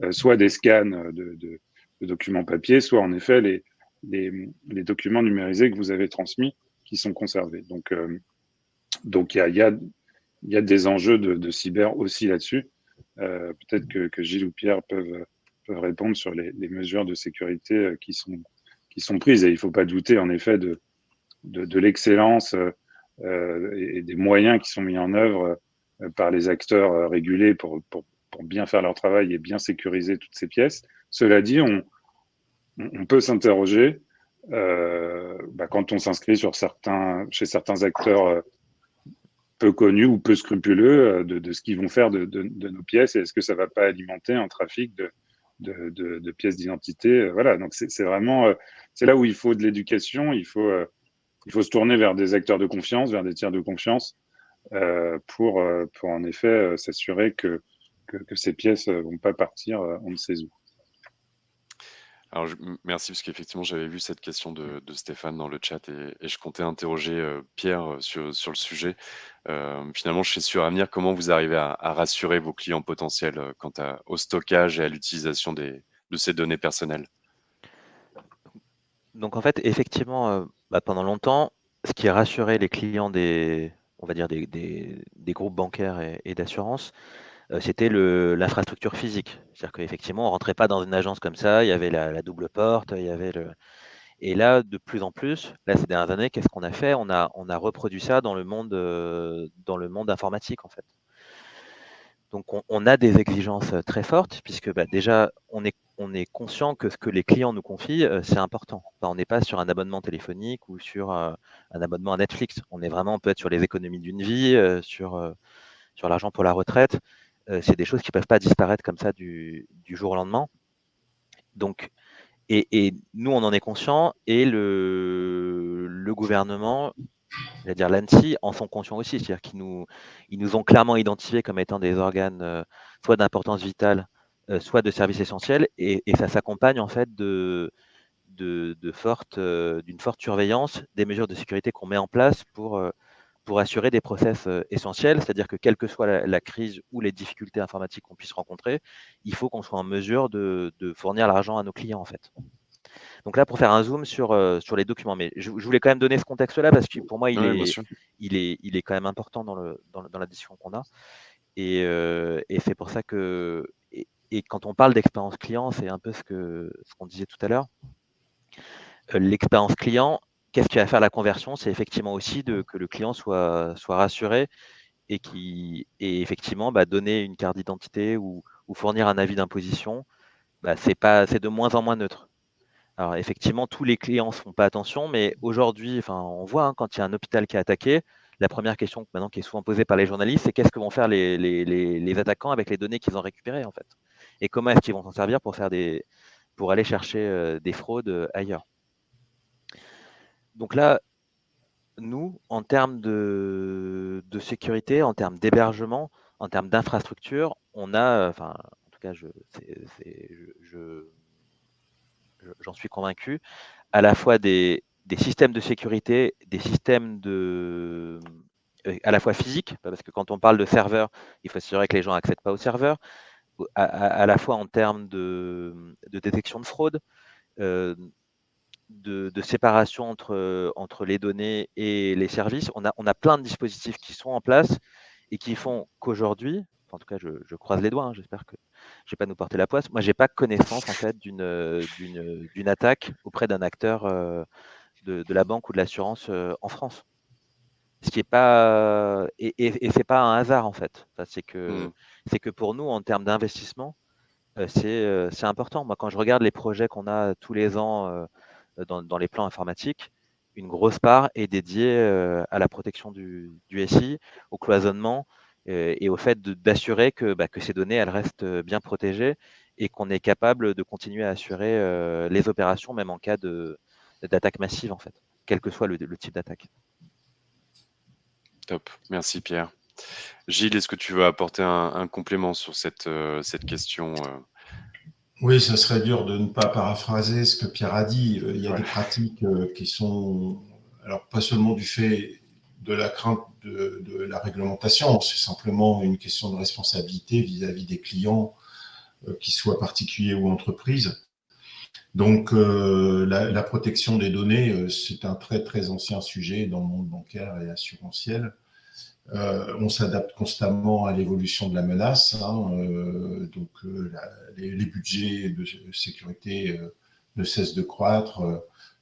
soit des scans de documents papier, soit en effet les documents numérisés que vous avez transmis qui sont conservés. Donc il y a des enjeux de cyber aussi là-dessus. Peut-être que Gilles ou Pierre peuvent répondre sur les mesures de sécurité qui sont prises. Et il ne faut pas douter en effet de l'excellence et des moyens qui sont mis en œuvre par les acteurs régulés pour bien faire leur travail et bien sécuriser toutes ces pièces. Cela dit, on peut s'interroger quand on s'inscrit chez certains acteurs peu connus ou peu scrupuleux de ce qu'ils vont faire de nos pièces, et est-ce que ça ne va pas alimenter un trafic de pièces d'identité. Voilà, donc c'est vraiment c'est là où il faut de l'éducation, il faut se tourner vers des acteurs de confiance, vers des tiers de confiance pour en effet s'assurer que ces pièces ne vont pas partir on ne sait où. Alors, merci, parce qu'effectivement, j'avais vu cette question de Stéphane dans le chat et je comptais interroger Pierre sur le sujet. Finalement, chez Suramir, comment vous arrivez à rassurer vos clients potentiels quant au stockage et à l'utilisation de ces données personnelles? Donc en fait, effectivement, pendant longtemps, ce qui a rassuré les clients on va dire des groupes bancaires et d'assurance, c'était l'infrastructure physique. C'est-à-dire qu'effectivement, on rentrait pas dans une agence comme ça, il y avait la double porte, il y avait et là, de plus en plus, là, ces dernières années, qu'est-ce qu'on a fait? On a reproduit ça dans le monde informatique, en fait. Donc on a des exigences très fortes, puisque déjà, on est conscient que ce que les clients nous confient, c'est important. On n'est pas sur un abonnement téléphonique ou sur un abonnement à Netflix. On est vraiment peut-être sur les économies d'une vie, sur l'argent pour la retraite. C'est des choses qui ne peuvent pas disparaître comme ça du jour au lendemain. Donc, et nous, on en est conscient, et le gouvernement, c'est-à-dire l'ANSSI, en sont conscients aussi. C'est-à-dire ils nous ont clairement identifiés comme étant des organes soit d'importance vitale, soit de services essentiels, et ça s'accompagne en fait d'une forte surveillance des mesures de sécurité qu'on met en place pour assurer des process essentiels, c'est-à-dire que quelle que soit la crise ou les difficultés informatiques qu'on puisse rencontrer, il faut qu'on soit en mesure de fournir l'argent à nos clients en fait. Donc là, pour faire un zoom sur les documents, mais je voulais quand même donner ce contexte-là parce que pour moi, il est quand même important dans la discussion qu'on a. Et c'est pour ça que, et quand on parle d'expérience client, c'est un peu ce qu'on disait tout à l'heure. L'expérience client, qu'est-ce qui va faire la conversion? C'est effectivement aussi que le client soit rassuré et effectivement donner une carte d'identité ou fournir un avis d'imposition, c'est de moins en moins neutre. Alors effectivement, tous les clients ne font pas attention, mais aujourd'hui, on voit quand il y a un hôpital qui est attaqué, la première question maintenant qui est souvent posée par les journalistes, c'est qu'est-ce que vont faire les attaquants avec les données qu'ils ont récupérées en fait, et comment est-ce qu'ils vont s'en servir pour aller chercher des fraudes ailleurs. Donc là, nous, en termes de sécurité, en termes d'hébergement, en termes d'infrastructure, on a, en tout cas, j'en suis convaincu, à la fois des systèmes de sécurité, des systèmes à la fois physiques, parce que quand on parle de serveurs, il faut s'assurer que les gens n'accèdent pas aux serveurs, à la fois en termes de détection de fraude, de séparation entre les données et les services. On a plein de dispositifs qui sont en place et qui font qu'aujourd'hui, en tout cas je croise les doigts, j'espère que je ne vais pas nous porter la poisse, moi je n'ai pas connaissance en fait d'une attaque auprès d'un acteur de la banque ou de l'assurance en France. Ce qui est pas et c'est pas un hasard en fait. C'est que pour nous en termes d'investissement, c'est important. Moi, quand je regarde les projets qu'on a tous les ans dans les plans informatiques, une grosse part est dédiée à la protection du SI, au cloisonnement et au fait d'assurer que ces données elles restent bien protégées et qu'on est capable de continuer à assurer les opérations même en cas d'attaque massive en fait, quel que soit le type d'attaque. Top, merci Pierre. Gilles, est-ce que tu veux apporter un complément sur cette question Oui, ça serait dur de ne pas paraphraser ce que Pierre a dit. Il y a des pratiques qui sont, alors pas seulement du fait de la crainte de la réglementation, c'est simplement une question de responsabilité vis-à-vis des clients, qu'ils soient particuliers ou entreprises. Donc, la protection des données, c'est un très, très ancien sujet dans le monde bancaire et assurantiel. On s'adapte constamment à l'évolution de la menace. Donc, les budgets de sécurité ne cessent de croître.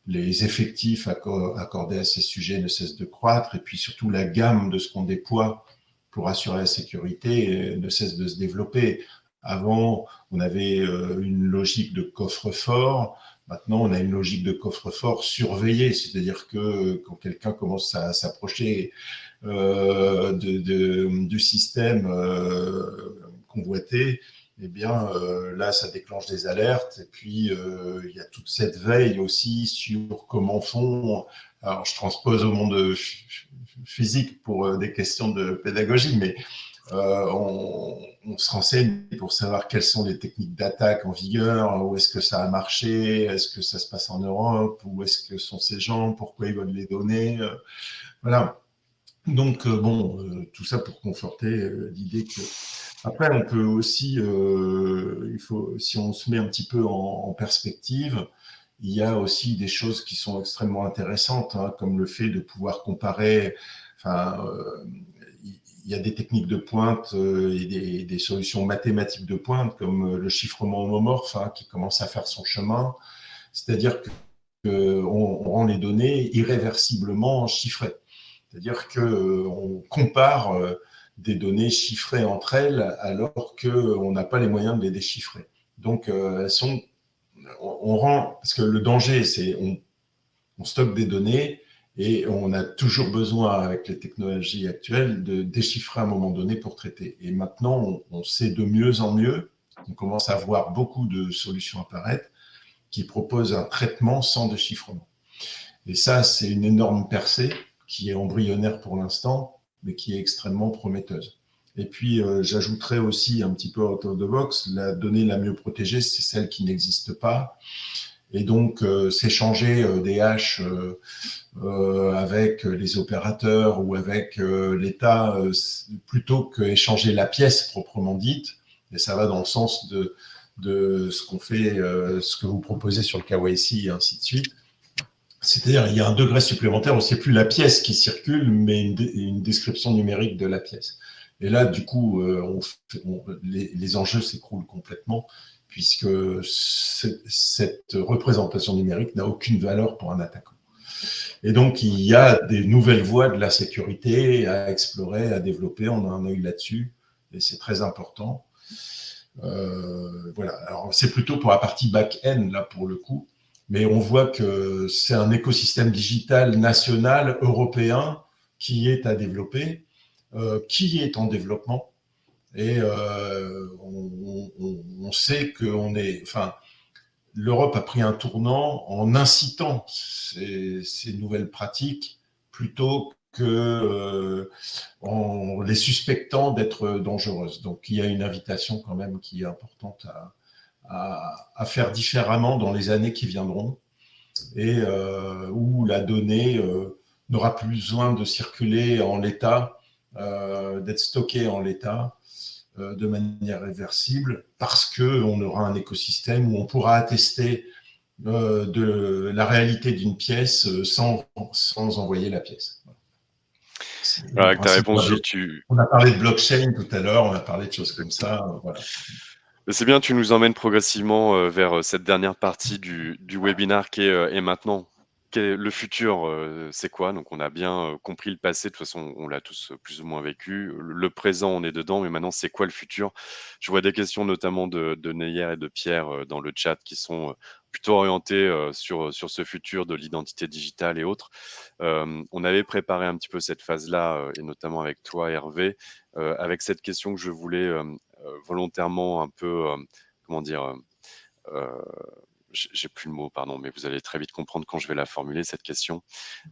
Les effectifs accordés à ces sujets ne cessent de croître. Et puis surtout, la gamme de ce qu'on déploie pour assurer la sécurité ne cesse de se développer. Avant, on avait une logique de coffre-fort. Maintenant, on a une logique de coffre-fort surveillé, c'est-à-dire que quand quelqu'un commence à s'approcher du système convoité, eh bien, là, ça déclenche des alertes. Et puis, il y a toute cette veille aussi sur comment font. Alors, je transpose au monde physique pour des questions de pédagogie, mais on se renseigne pour savoir quelles sont les techniques d'attaque en vigueur, où est-ce que ça a marché, est-ce que ça se passe en Europe, où est-ce que sont ces gens, pourquoi ils veulent les donner. Voilà. Donc, tout ça pour conforter l'idée que. Après, on peut aussi, si on se met un petit peu en perspective, il y a aussi des choses qui sont extrêmement intéressantes, comme le fait de pouvoir comparer. Il y a des techniques de pointe et des solutions mathématiques de pointe, comme le chiffrement homomorphe, qui commence à faire son chemin. C'est-à-dire qu'on rend les données irréversiblement chiffrées. C'est-à-dire qu'on compare des données chiffrées entre elles alors qu'on n'a pas les moyens de les déchiffrer. Donc, on rend, parce que le danger, c'est on stocke des données et on a toujours besoin, avec les technologies actuelles, de déchiffrer à un moment donné pour traiter. Et maintenant, on sait de mieux en mieux, on commence à voir beaucoup de solutions apparaître qui proposent un traitement sans déchiffrement. Et ça, c'est une énorme percée qui est embryonnaire pour l'instant, mais qui est extrêmement prometteuse. Et puis, j'ajouterais aussi un petit peu out of the box, la donnée la mieux protégée, c'est celle qui n'existe pas. Et donc, s'échanger des haches avec les opérateurs ou avec l'État, plutôt qu'échanger la pièce proprement dite, et ça va dans le sens de ce qu'on fait, ce que vous proposez sur le KYC et ainsi de suite. C'est-à-dire, il y a un degré supplémentaire, on ne sait plus la pièce qui circule, mais une description numérique de la pièce. Et là, du coup, les enjeux s'écroulent complètement, puisque cette représentation numérique n'a aucune valeur pour un attaquant. Et donc, il y a des nouvelles voies de la sécurité à explorer, à développer. On a un œil là-dessus et c'est très important. Voilà. Alors, c'est plutôt pour la partie back-end, là, pour le coup. Mais on voit que c'est un écosystème digital national, européen, qui est à développer, qui est en développement. Et on sait qu'on est... Enfin, l'Europe a pris un tournant en incitant ces nouvelles pratiques plutôt que en les suspectant d'être dangereuses. Donc, il y a une invitation quand même qui est importante à faire différemment dans les années qui viendront et où la donnée n'aura plus besoin de circuler en l'état, d'être stockée en l'état, de manière réversible parce qu'on aura un écosystème où on pourra attester de la réalité d'une pièce sans envoyer la pièce. Alors, avec ta réponse, Gilles, On a parlé de blockchain tout à l'heure, on a parlé de choses comme ça. Voilà. c'est bien, tu nous emmènes progressivement vers cette dernière partie du webinaire qui est et maintenant. Le futur, c'est quoi? Donc, on a bien compris le passé. De toute façon, on l'a tous plus ou moins vécu. Le présent, on est dedans. Mais maintenant, c'est quoi le futur? Je vois des questions notamment de Neyer et de Pierre dans le chat qui sont plutôt orientées sur ce futur de l'identité digitale et autres. On avait préparé un petit peu cette phase-là, et notamment avec toi, Hervé, avec cette question que je voulais volontairement un peu, comment dire, j'ai plus le mot, pardon, mais vous allez très vite comprendre quand je vais la formuler, cette question.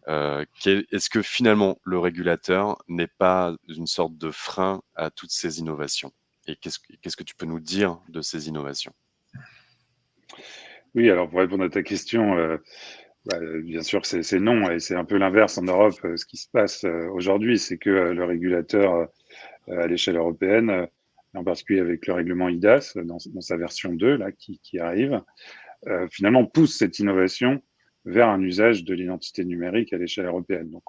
Est-ce que finalement, le régulateur n'est pas une sorte de frein à toutes ces innovations? Et qu'est-ce que tu peux nous dire de ces innovations? Oui, alors pour répondre à ta question, bien sûr, c'est non, et c'est un peu l'inverse en Europe. Ce qui se passe aujourd'hui, c'est que le régulateur à l'échelle européenne, en particulier avec le règlement IDAS dans sa version 2 là, qui arrive, finalement pousse cette innovation vers un usage de l'identité numérique à l'échelle européenne. Donc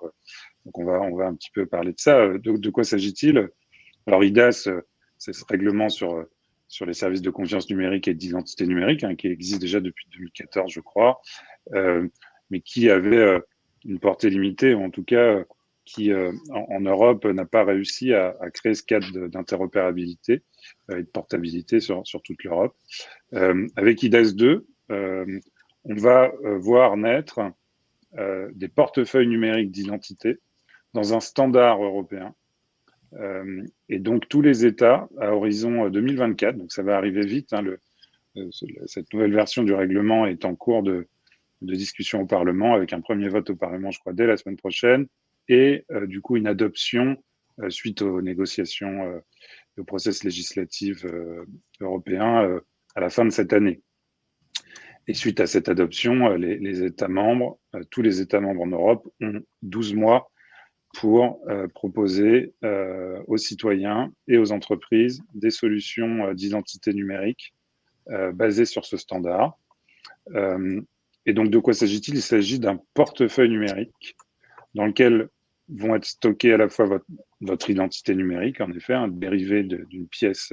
on va un petit peu parler de ça. De quoi s'agit-il? Alors IDAS, c'est ce règlement sur les services de confiance numérique et d'identité numérique, hein, qui existe déjà depuis 2014, je crois, mais qui avait une portée limitée, ou en tout cas qui en Europe n'a pas réussi à créer ce cadre d'interopérabilité et de portabilité sur toute l'Europe. Avec IDAS 2, on va voir naître des portefeuilles numériques d'identité dans un standard européen. Et donc tous les États, à horizon 2024, donc ça va arriver vite, hein, cette nouvelle version du règlement est en cours de discussion au Parlement, avec un premier vote au Parlement, je crois, dès la semaine prochaine, et du coup une adoption suite aux négociations, au process législatif européen à la fin de cette année. Et suite à cette adoption, les États membres, tous les États membres en Europe ont 12 mois pour proposer aux citoyens et aux entreprises des solutions d'identité numérique basées sur ce standard. Et donc, de quoi s'agit-il? Il s'agit d'un portefeuille numérique dans lequel vont être stockées à la fois votre identité numérique, en effet, un dérivé d'une pièce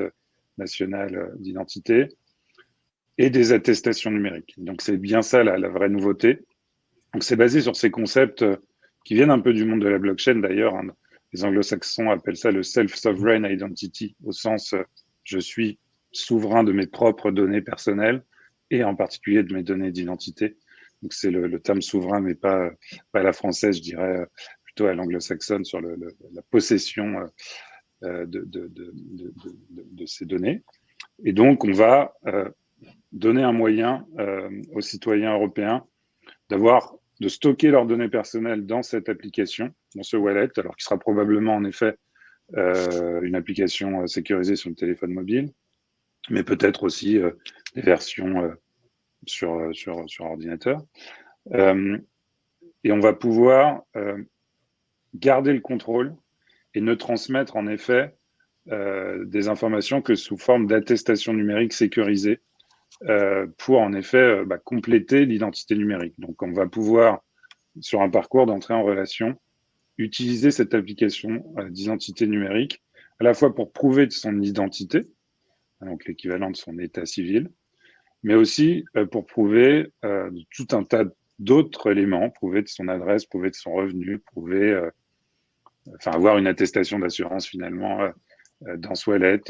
nationale d'identité, et des attestations numériques. Donc, c'est bien ça la vraie nouveauté. Donc, c'est basé sur ces concepts qui viennent un peu du monde de la blockchain d'ailleurs. Hein. Les anglo-saxons appellent ça le self-sovereign identity, au sens je suis souverain de mes propres données personnelles et en particulier de mes données d'identité. Donc c'est le terme souverain, mais pas à la française, je dirais plutôt à l'anglo-saxonne sur la possession de ces données. Et donc on va donner un moyen aux citoyens européens de stocker leurs données personnelles dans cette application, dans ce wallet, alors qui sera probablement en effet une application sécurisée sur le téléphone mobile, mais peut-être aussi des versions sur ordinateur. Et on va pouvoir garder le contrôle et ne transmettre en effet des informations que sous forme d'attestation numérique sécurisée pour en effet compléter l'identité numérique. Donc on va pouvoir, sur un parcours d'entrée en relation, utiliser cette application d'identité numérique à la fois pour prouver de son identité, donc l'équivalent de son état civil, mais aussi pour prouver tout un tas d'autres éléments, prouver de son adresse, prouver de son revenu, prouver, avoir une attestation d'assurance finalement dans ce wallet,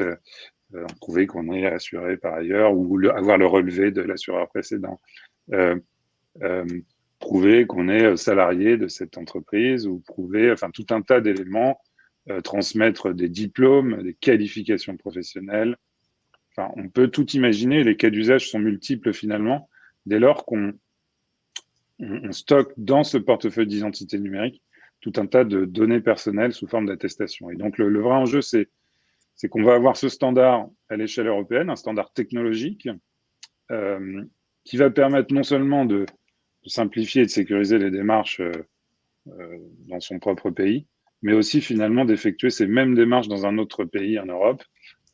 prouver qu'on est assuré par ailleurs ou avoir le relevé de l'assureur précédent. Prouver qu'on est salarié de cette entreprise ou prouver, tout un tas d'éléments, transmettre des diplômes, des qualifications professionnelles. On peut tout imaginer, les cas d'usage sont multiples finalement, dès lors qu'on stocke dans ce portefeuille d'identité numérique tout un tas de données personnelles sous forme d'attestation. Et donc le vrai enjeu, c'est qu'on va avoir ce standard à l'échelle européenne, un standard technologique, qui va permettre non seulement de simplifier et de sécuriser les démarches dans son propre pays, mais aussi finalement d'effectuer ces mêmes démarches dans un autre pays en Europe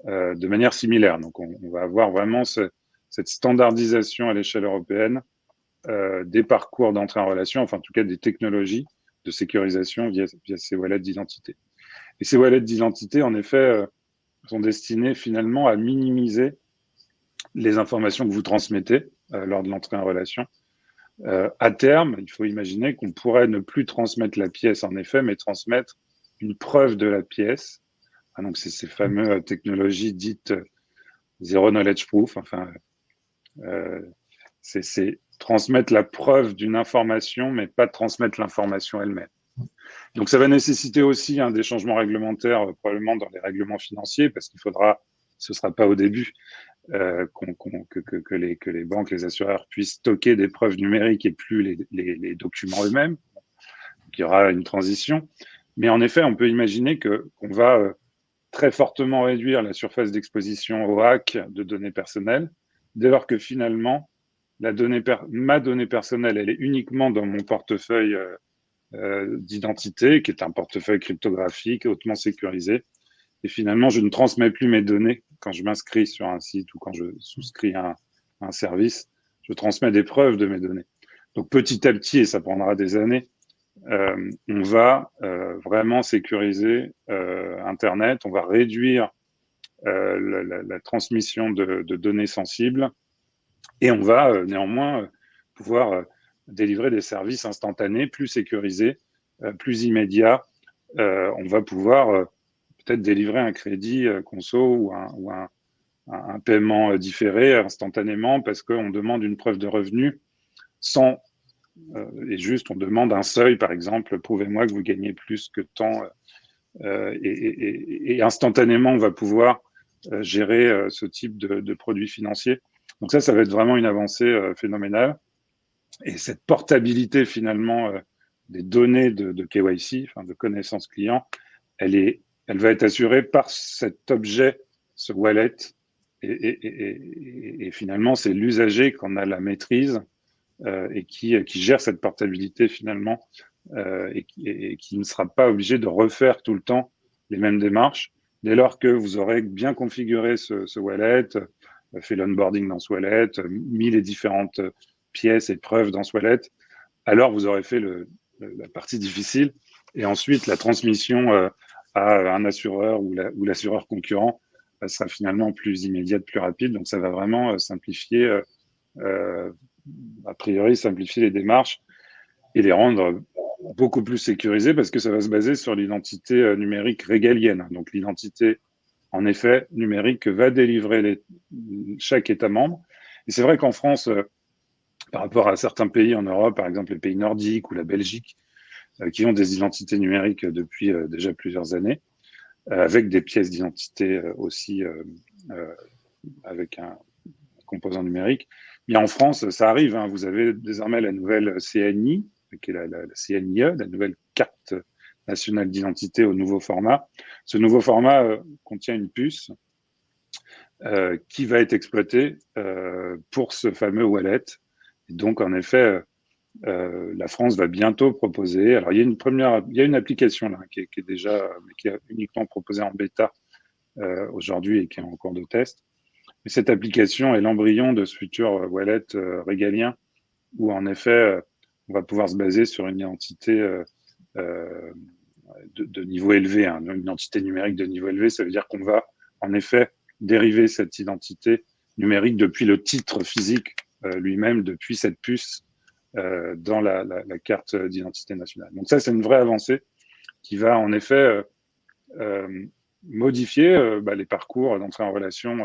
de manière similaire. Donc on va avoir vraiment cette standardisation à l'échelle européenne des parcours d'entrée en relation, en tout cas des technologies de sécurisation via ces wallets d'identité. Et ces wallets d'identité, en effet, sont destinés finalement à minimiser les informations que vous transmettez lors de l'entrée en relation. À terme, il faut imaginer qu'on pourrait ne plus transmettre la pièce en effet, mais transmettre une preuve de la pièce. Donc c'est ces fameuses technologies dites zero knowledge proof. C'est transmettre la preuve d'une information, mais pas transmettre l'information elle-même. Donc ça va nécessiter aussi des changements réglementaires, probablement dans les règlements financiers, parce qu'il faudra, ce sera pas au début, que les banques, les assureurs puissent stocker des preuves numériques et plus les documents eux-mêmes. Donc, il y aura une transition. Mais en effet, on peut imaginer qu'on va très fortement réduire la surface d'exposition au hack de données personnelles, dès lors que finalement, ma donnée personnelle, elle est uniquement dans mon portefeuille d'identité, qui est un portefeuille cryptographique hautement sécurisé. Et finalement, je ne transmets plus mes données quand je m'inscris sur un site ou quand je souscris à un service. Je transmets des preuves de mes données. Donc petit à petit, et ça prendra des années, on va vraiment sécuriser Internet. On va réduire la transmission de données sensibles et on va néanmoins pouvoir délivrer des services instantanés, plus sécurisés, plus immédiats. On va pouvoir peut-être délivrer un crédit conso ou un paiement différé instantanément parce qu'on demande une preuve de revenu sans et juste on demande un seuil, par exemple, prouvez-moi que vous gagnez plus que tant et instantanément on va pouvoir gérer ce type de produits financiers. Donc ça va être vraiment une avancée phénoménale. Et cette portabilité finalement des données de KYC, de connaissance client, elle va être assurée par cet objet, ce wallet. Et finalement, c'est l'usager qu'on a la maîtrise et qui gère cette portabilité finalement et qui ne sera pas obligé de refaire tout le temps les mêmes démarches. Dès lors que vous aurez bien configuré ce wallet, fait l'onboarding dans ce wallet, mis les différentes pièces et preuves dans ce wallet, alors vous aurez fait la partie difficile. Et ensuite, la transmission à un assureur ou l'assureur concurrent sera finalement plus immédiate, plus rapide. Donc, ça va vraiment simplifier, a priori, simplifier les démarches et les rendre beaucoup plus sécurisées parce que ça va se baser sur l'identité numérique régalienne. Donc, l'identité, en effet, numérique que va délivrer chaque État membre. Et c'est vrai qu'en France, par rapport à certains pays en Europe, par exemple les pays nordiques ou la Belgique, qui ont des identités numériques depuis déjà plusieurs années, avec des pièces d'identité aussi avec un composant numérique. Mais en France, ça arrive. Vous avez désormais la nouvelle CNI, qui est la CNIE, la nouvelle carte nationale d'identité au nouveau format. Ce nouveau format contient une puce qui va être exploitée pour ce fameux wallet. Et donc, en effet, la France va bientôt proposer. Alors, il y a une application là qui est déjà, mais qui est uniquement proposée en bêta aujourd'hui et qui est en cours de test. Mais cette application est l'embryon de ce futur wallet régalien où, en effet, on va pouvoir se baser sur une identité de niveau élevé, une identité numérique de niveau élevé. Ça veut dire qu'on va, en effet, dériver cette identité numérique depuis le titre physique lui-même, depuis cette puce dans la carte d'identité nationale. Donc ça, c'est une vraie avancée qui va en effet modifier les parcours d'entrée en relation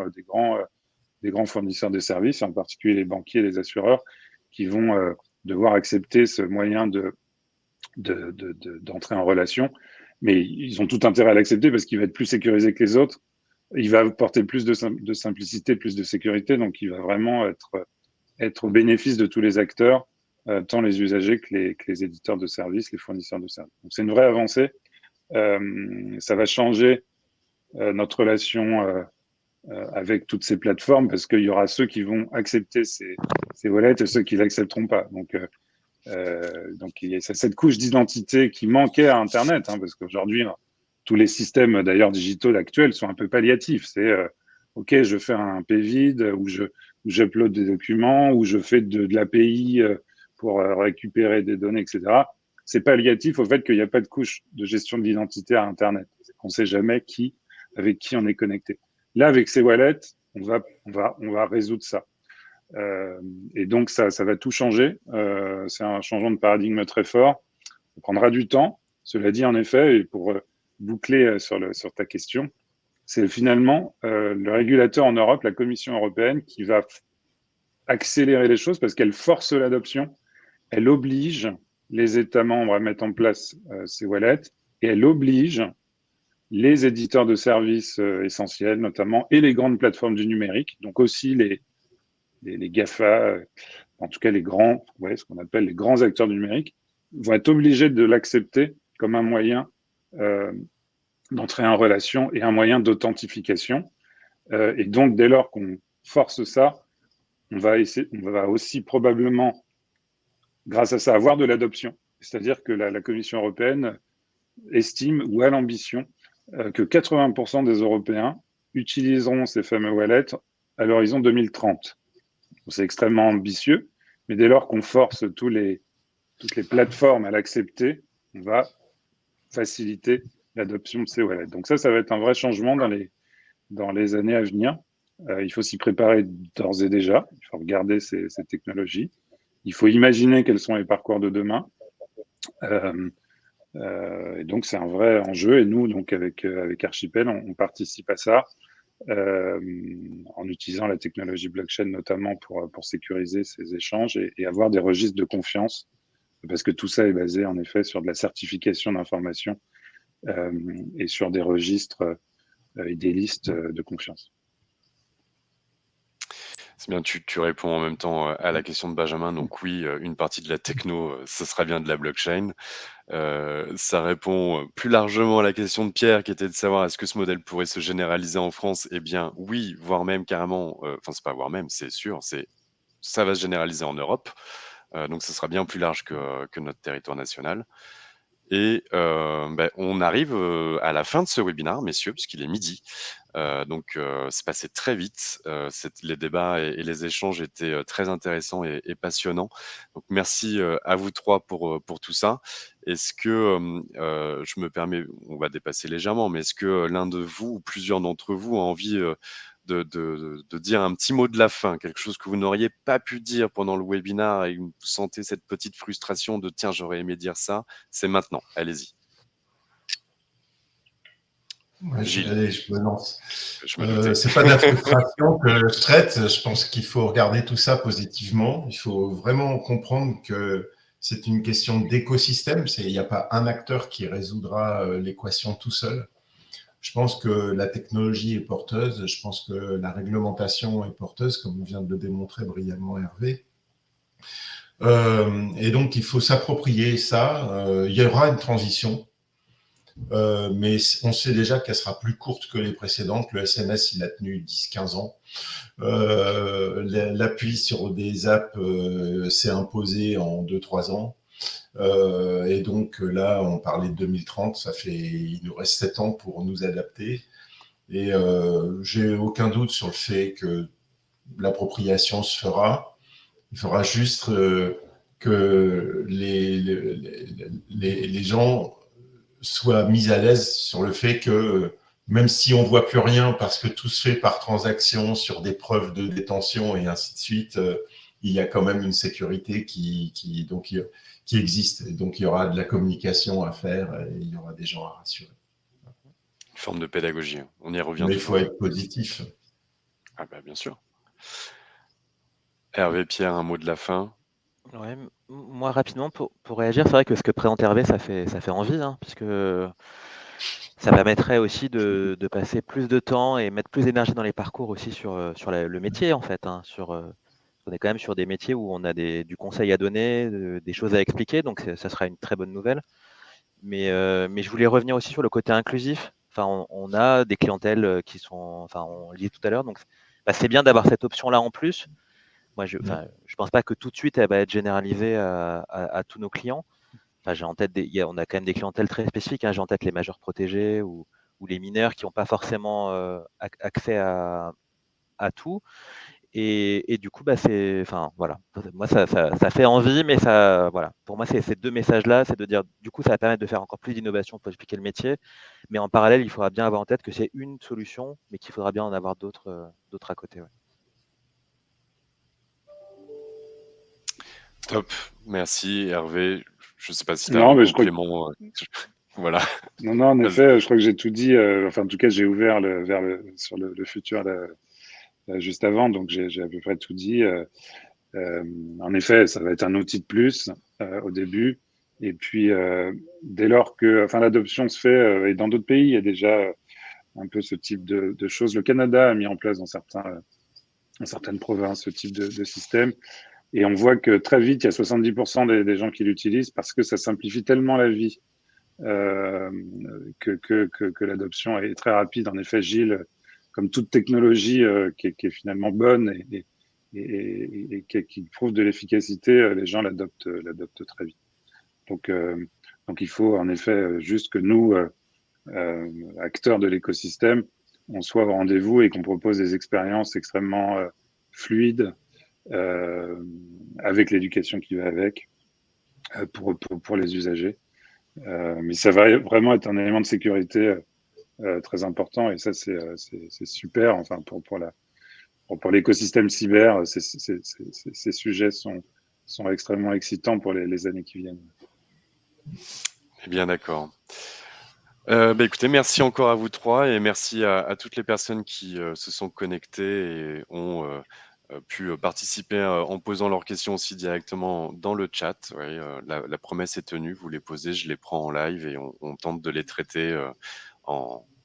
des grands fournisseurs de services, en particulier les banquiers et les assureurs, qui vont devoir accepter ce moyen d'entrer en relation. Mais ils ont tout intérêt à l'accepter parce qu'il va être plus sécurisé que les autres. Il va apporter plus de simplicité, plus de sécurité. Donc, il va vraiment être au bénéfice de tous les acteurs, tant les usagers que les éditeurs de services, les fournisseurs de services. Donc, c'est une vraie avancée. Ça va changer notre relation avec toutes ces plateformes parce qu'il y aura ceux qui vont accepter ces wallets et ceux qui l'accepteront pas. Donc il y a cette couche d'identité qui manquait à Internet, parce qu'aujourd'hui, tous les systèmes d'ailleurs digitaux actuels sont un peu palliatifs. C'est OK, je fais un PVID où j'upload des documents, où je fais de l'API pour récupérer des données, etc. C'est palliatif au fait qu'il n'y a pas de couche de gestion de l'identité à Internet. On ne sait jamais avec qui on est connecté. Là, avec ces wallets, on va résoudre ça. Et donc, ça va tout changer. C'est un changement de paradigme très fort. Ça prendra du temps. Cela dit, en effet, et pour boucler sur ta question, c'est finalement le régulateur en Europe, la Commission européenne, qui va accélérer les choses parce qu'elle force l'adoption. Elle oblige les États membres à mettre en place ces wallets et elle oblige les éditeurs de services essentiels, notamment, et les grandes plateformes du numérique, donc aussi les GAFA, en tout cas les grands, ce qu'on appelle les grands acteurs du numérique, vont être obligés de l'accepter comme un moyen d'entrer en relation et un moyen d'authentification. Et donc, dès lors qu'on force ça, on va aussi probablement, grâce à ça, avoir de l'adoption. C'est-à-dire que la Commission européenne estime ou a l'ambition que 80% des Européens utiliseront ces fameux wallets à l'horizon 2030. C'est extrêmement ambitieux, mais dès lors qu'on force toutes les plateformes à l'accepter, on va faciliter l'adoption de ces wallets. Donc ça va être un vrai changement dans les années à venir. Il faut s'y préparer d'ores et déjà. Il faut regarder ces technologies. Il faut imaginer quels sont les parcours de demain. Et donc, c'est un vrai enjeu. Et nous, donc, avec Archipel, on participe à ça en utilisant la technologie blockchain notamment pour sécuriser ces échanges et avoir des registres de confiance, parce que tout ça est basé en effet sur de la certification d'informations et sur des registres et des listes de confiance. C'est bien, tu réponds en même temps à la question de Benjamin. Donc oui, une partie de la techno, ce sera bien de la blockchain. Ça répond plus largement à la question de Pierre, qui était de savoir est-ce que ce modèle pourrait se généraliser en France? Eh bien oui, voire même carrément, enfin c'est pas voire même, c'est sûr, ça va se généraliser en Europe. Donc ce sera bien plus large que notre territoire national. Et on arrive à la fin de ce webinaire, messieurs, puisqu'il est midi. Donc c'est passé très vite. Les débats et les échanges étaient très intéressants et passionnants. Donc merci à vous trois pour tout ça. Est-ce que, je me permets, on va dépasser légèrement, mais est-ce que l'un de vous ou plusieurs d'entre vous a envie de dire un petit mot de la fin, quelque chose que vous n'auriez pas pu dire pendant le webinaire et vous sentez cette petite frustration de tiens, j'aurais aimé dire ça, c'est maintenant, allez-y. Ouais, allez, je me lance. Je c'est pas de la frustration que je traite, je pense qu'il faut regarder tout ça positivement, il faut vraiment comprendre que c'est une question d'écosystème, il n'y a pas un acteur qui résoudra l'équation tout seul. Je pense que la technologie est porteuse, je pense que la réglementation est porteuse, comme vient de le démontrer brillamment Hervé. Et donc, il faut s'approprier ça. Il y aura une transition, mais on sait déjà qu'elle sera plus courte que les précédentes. Le SMS, il a tenu 10-15 ans. L'appui sur des apps s'est imposé en 2-3 ans. Et donc là, on parlait de 2030, il nous reste 7 ans pour nous adapter. Et j'ai aucun doute sur le fait que l'appropriation se fera. Il faudra juste que les gens soient mis à l'aise sur le fait que même si on ne voit plus rien parce que tout se fait par transaction sur des preuves de détention et ainsi de suite, il y a quand même une sécurité qui existe. Et donc, il y aura de la communication à faire et il y aura des gens à rassurer. Une forme de pédagogie. On y revient Mais il faut toujours. être positif. Ah bah, bien sûr. Hervé, Pierre, un mot de la fin? Ouais, moi rapidement pour réagir, c'est vrai que ce que présente Hervé, ça fait envie, hein, puisque ça permettrait aussi de passer plus de temps et mettre plus d'énergie dans les parcours aussi sur, le métier en fait, hein, on est quand même sur des métiers où on a du conseil à donner, des choses à expliquer, donc ça sera une très bonne nouvelle. Mais je voulais revenir aussi sur le côté inclusif. Enfin, on a des clientèles qui sont, enfin, on le dit tout à l'heure, donc c'est bien d'avoir cette option-là en plus. Moi, je pense pas que tout de suite elle va être généralisée à tous nos clients. Enfin, j'ai en tête on a quand même des clientèles très spécifiques, hein. J'ai en tête les majeurs protégés ou les mineurs qui n'ont pas forcément accès à tout. Et du coup, enfin, voilà. Moi, ça fait envie, mais voilà. Pour moi, ces deux messages-là, c'est de dire, du coup, ça va permettre de faire encore plus d'innovation pour expliquer le métier. Mais en parallèle, il faudra bien avoir en tête que c'est une solution, mais qu'il faudra bien en avoir d'autres à côté. Ouais. Top, merci Hervé. Je ne sais pas si tu as Non, un mais je crois que complément. Voilà. non, en Vas-y. effet, je crois que j'ai tout dit. Enfin, en tout cas, j'ai ouvert sur le futur juste avant, donc j'ai à peu près tout dit. En effet, ça va être un outil de plus au début. Et puis, dès lors que, enfin, l'adoption se fait, et dans d'autres pays, il y a déjà un peu ce type de choses. Le Canada a mis en place dans certaines provinces ce type de système. Et on voit que très vite, il y a 70% des gens qui l'utilisent parce que ça simplifie tellement la vie euh, que l'adoption est très rapide. En effet, Gilles, comme toute technologie qui est finalement bonne et qui prouve de l'efficacité, les gens l'adoptent très vite. Donc il faut en effet juste que nous, acteurs de l'écosystème, on soit au rendez-vous et qu'on propose des expériences extrêmement fluides avec l'éducation qui va avec pour les usagers. Mais ça va vraiment être un élément de sécurité très important et ça c'est super. Enfin pour l'écosystème cyber, ces sujets sont extrêmement excitants pour les années qui viennent. Eh bien, d'accord. Écoutez, merci encore à vous trois et merci à toutes les personnes qui se sont connectées et ont pu participer en posant leurs questions aussi directement dans le chat. Ouais, la promesse est tenue, vous les posez, je les prends en live et on tente de les traiter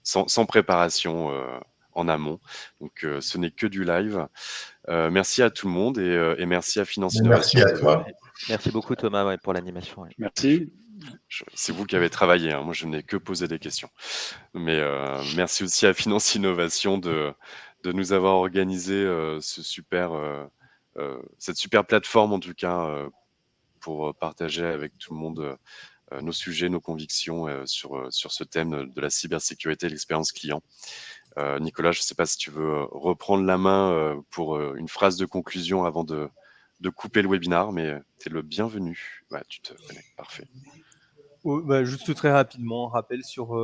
sans préparation en amont. Donc, ce n'est que du live. Merci à tout le monde et merci à Finance Merci Innovation. à toi. Merci beaucoup Thomas pour l'animation. Ouais. Merci. C'est vous qui avez travaillé, hein. Moi je n'ai que posé des questions. Mais merci aussi à Finance Innovation de nous avoir organisé cette super plateforme en tout cas pour partager avec tout le monde nos sujets, nos convictions sur ce thème de la cybersécurité et l'expérience client. Nicolas, je ne sais pas si tu veux reprendre la main pour une phrase de conclusion avant de couper le webinar, mais tu es le bienvenu. Ouais, tu te connais, parfait. Juste très rapidement, rappel sur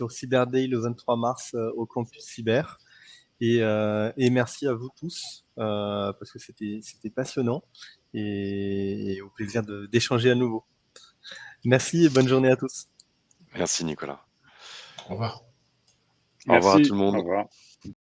Cyber Day le 23 mars au campus Cyber. Et merci à vous tous parce que c'était passionnant et au plaisir d'échanger à nouveau. Merci et bonne journée à tous. Merci Nicolas. Au revoir. Au revoir à tout Merci. le monde. Au revoir.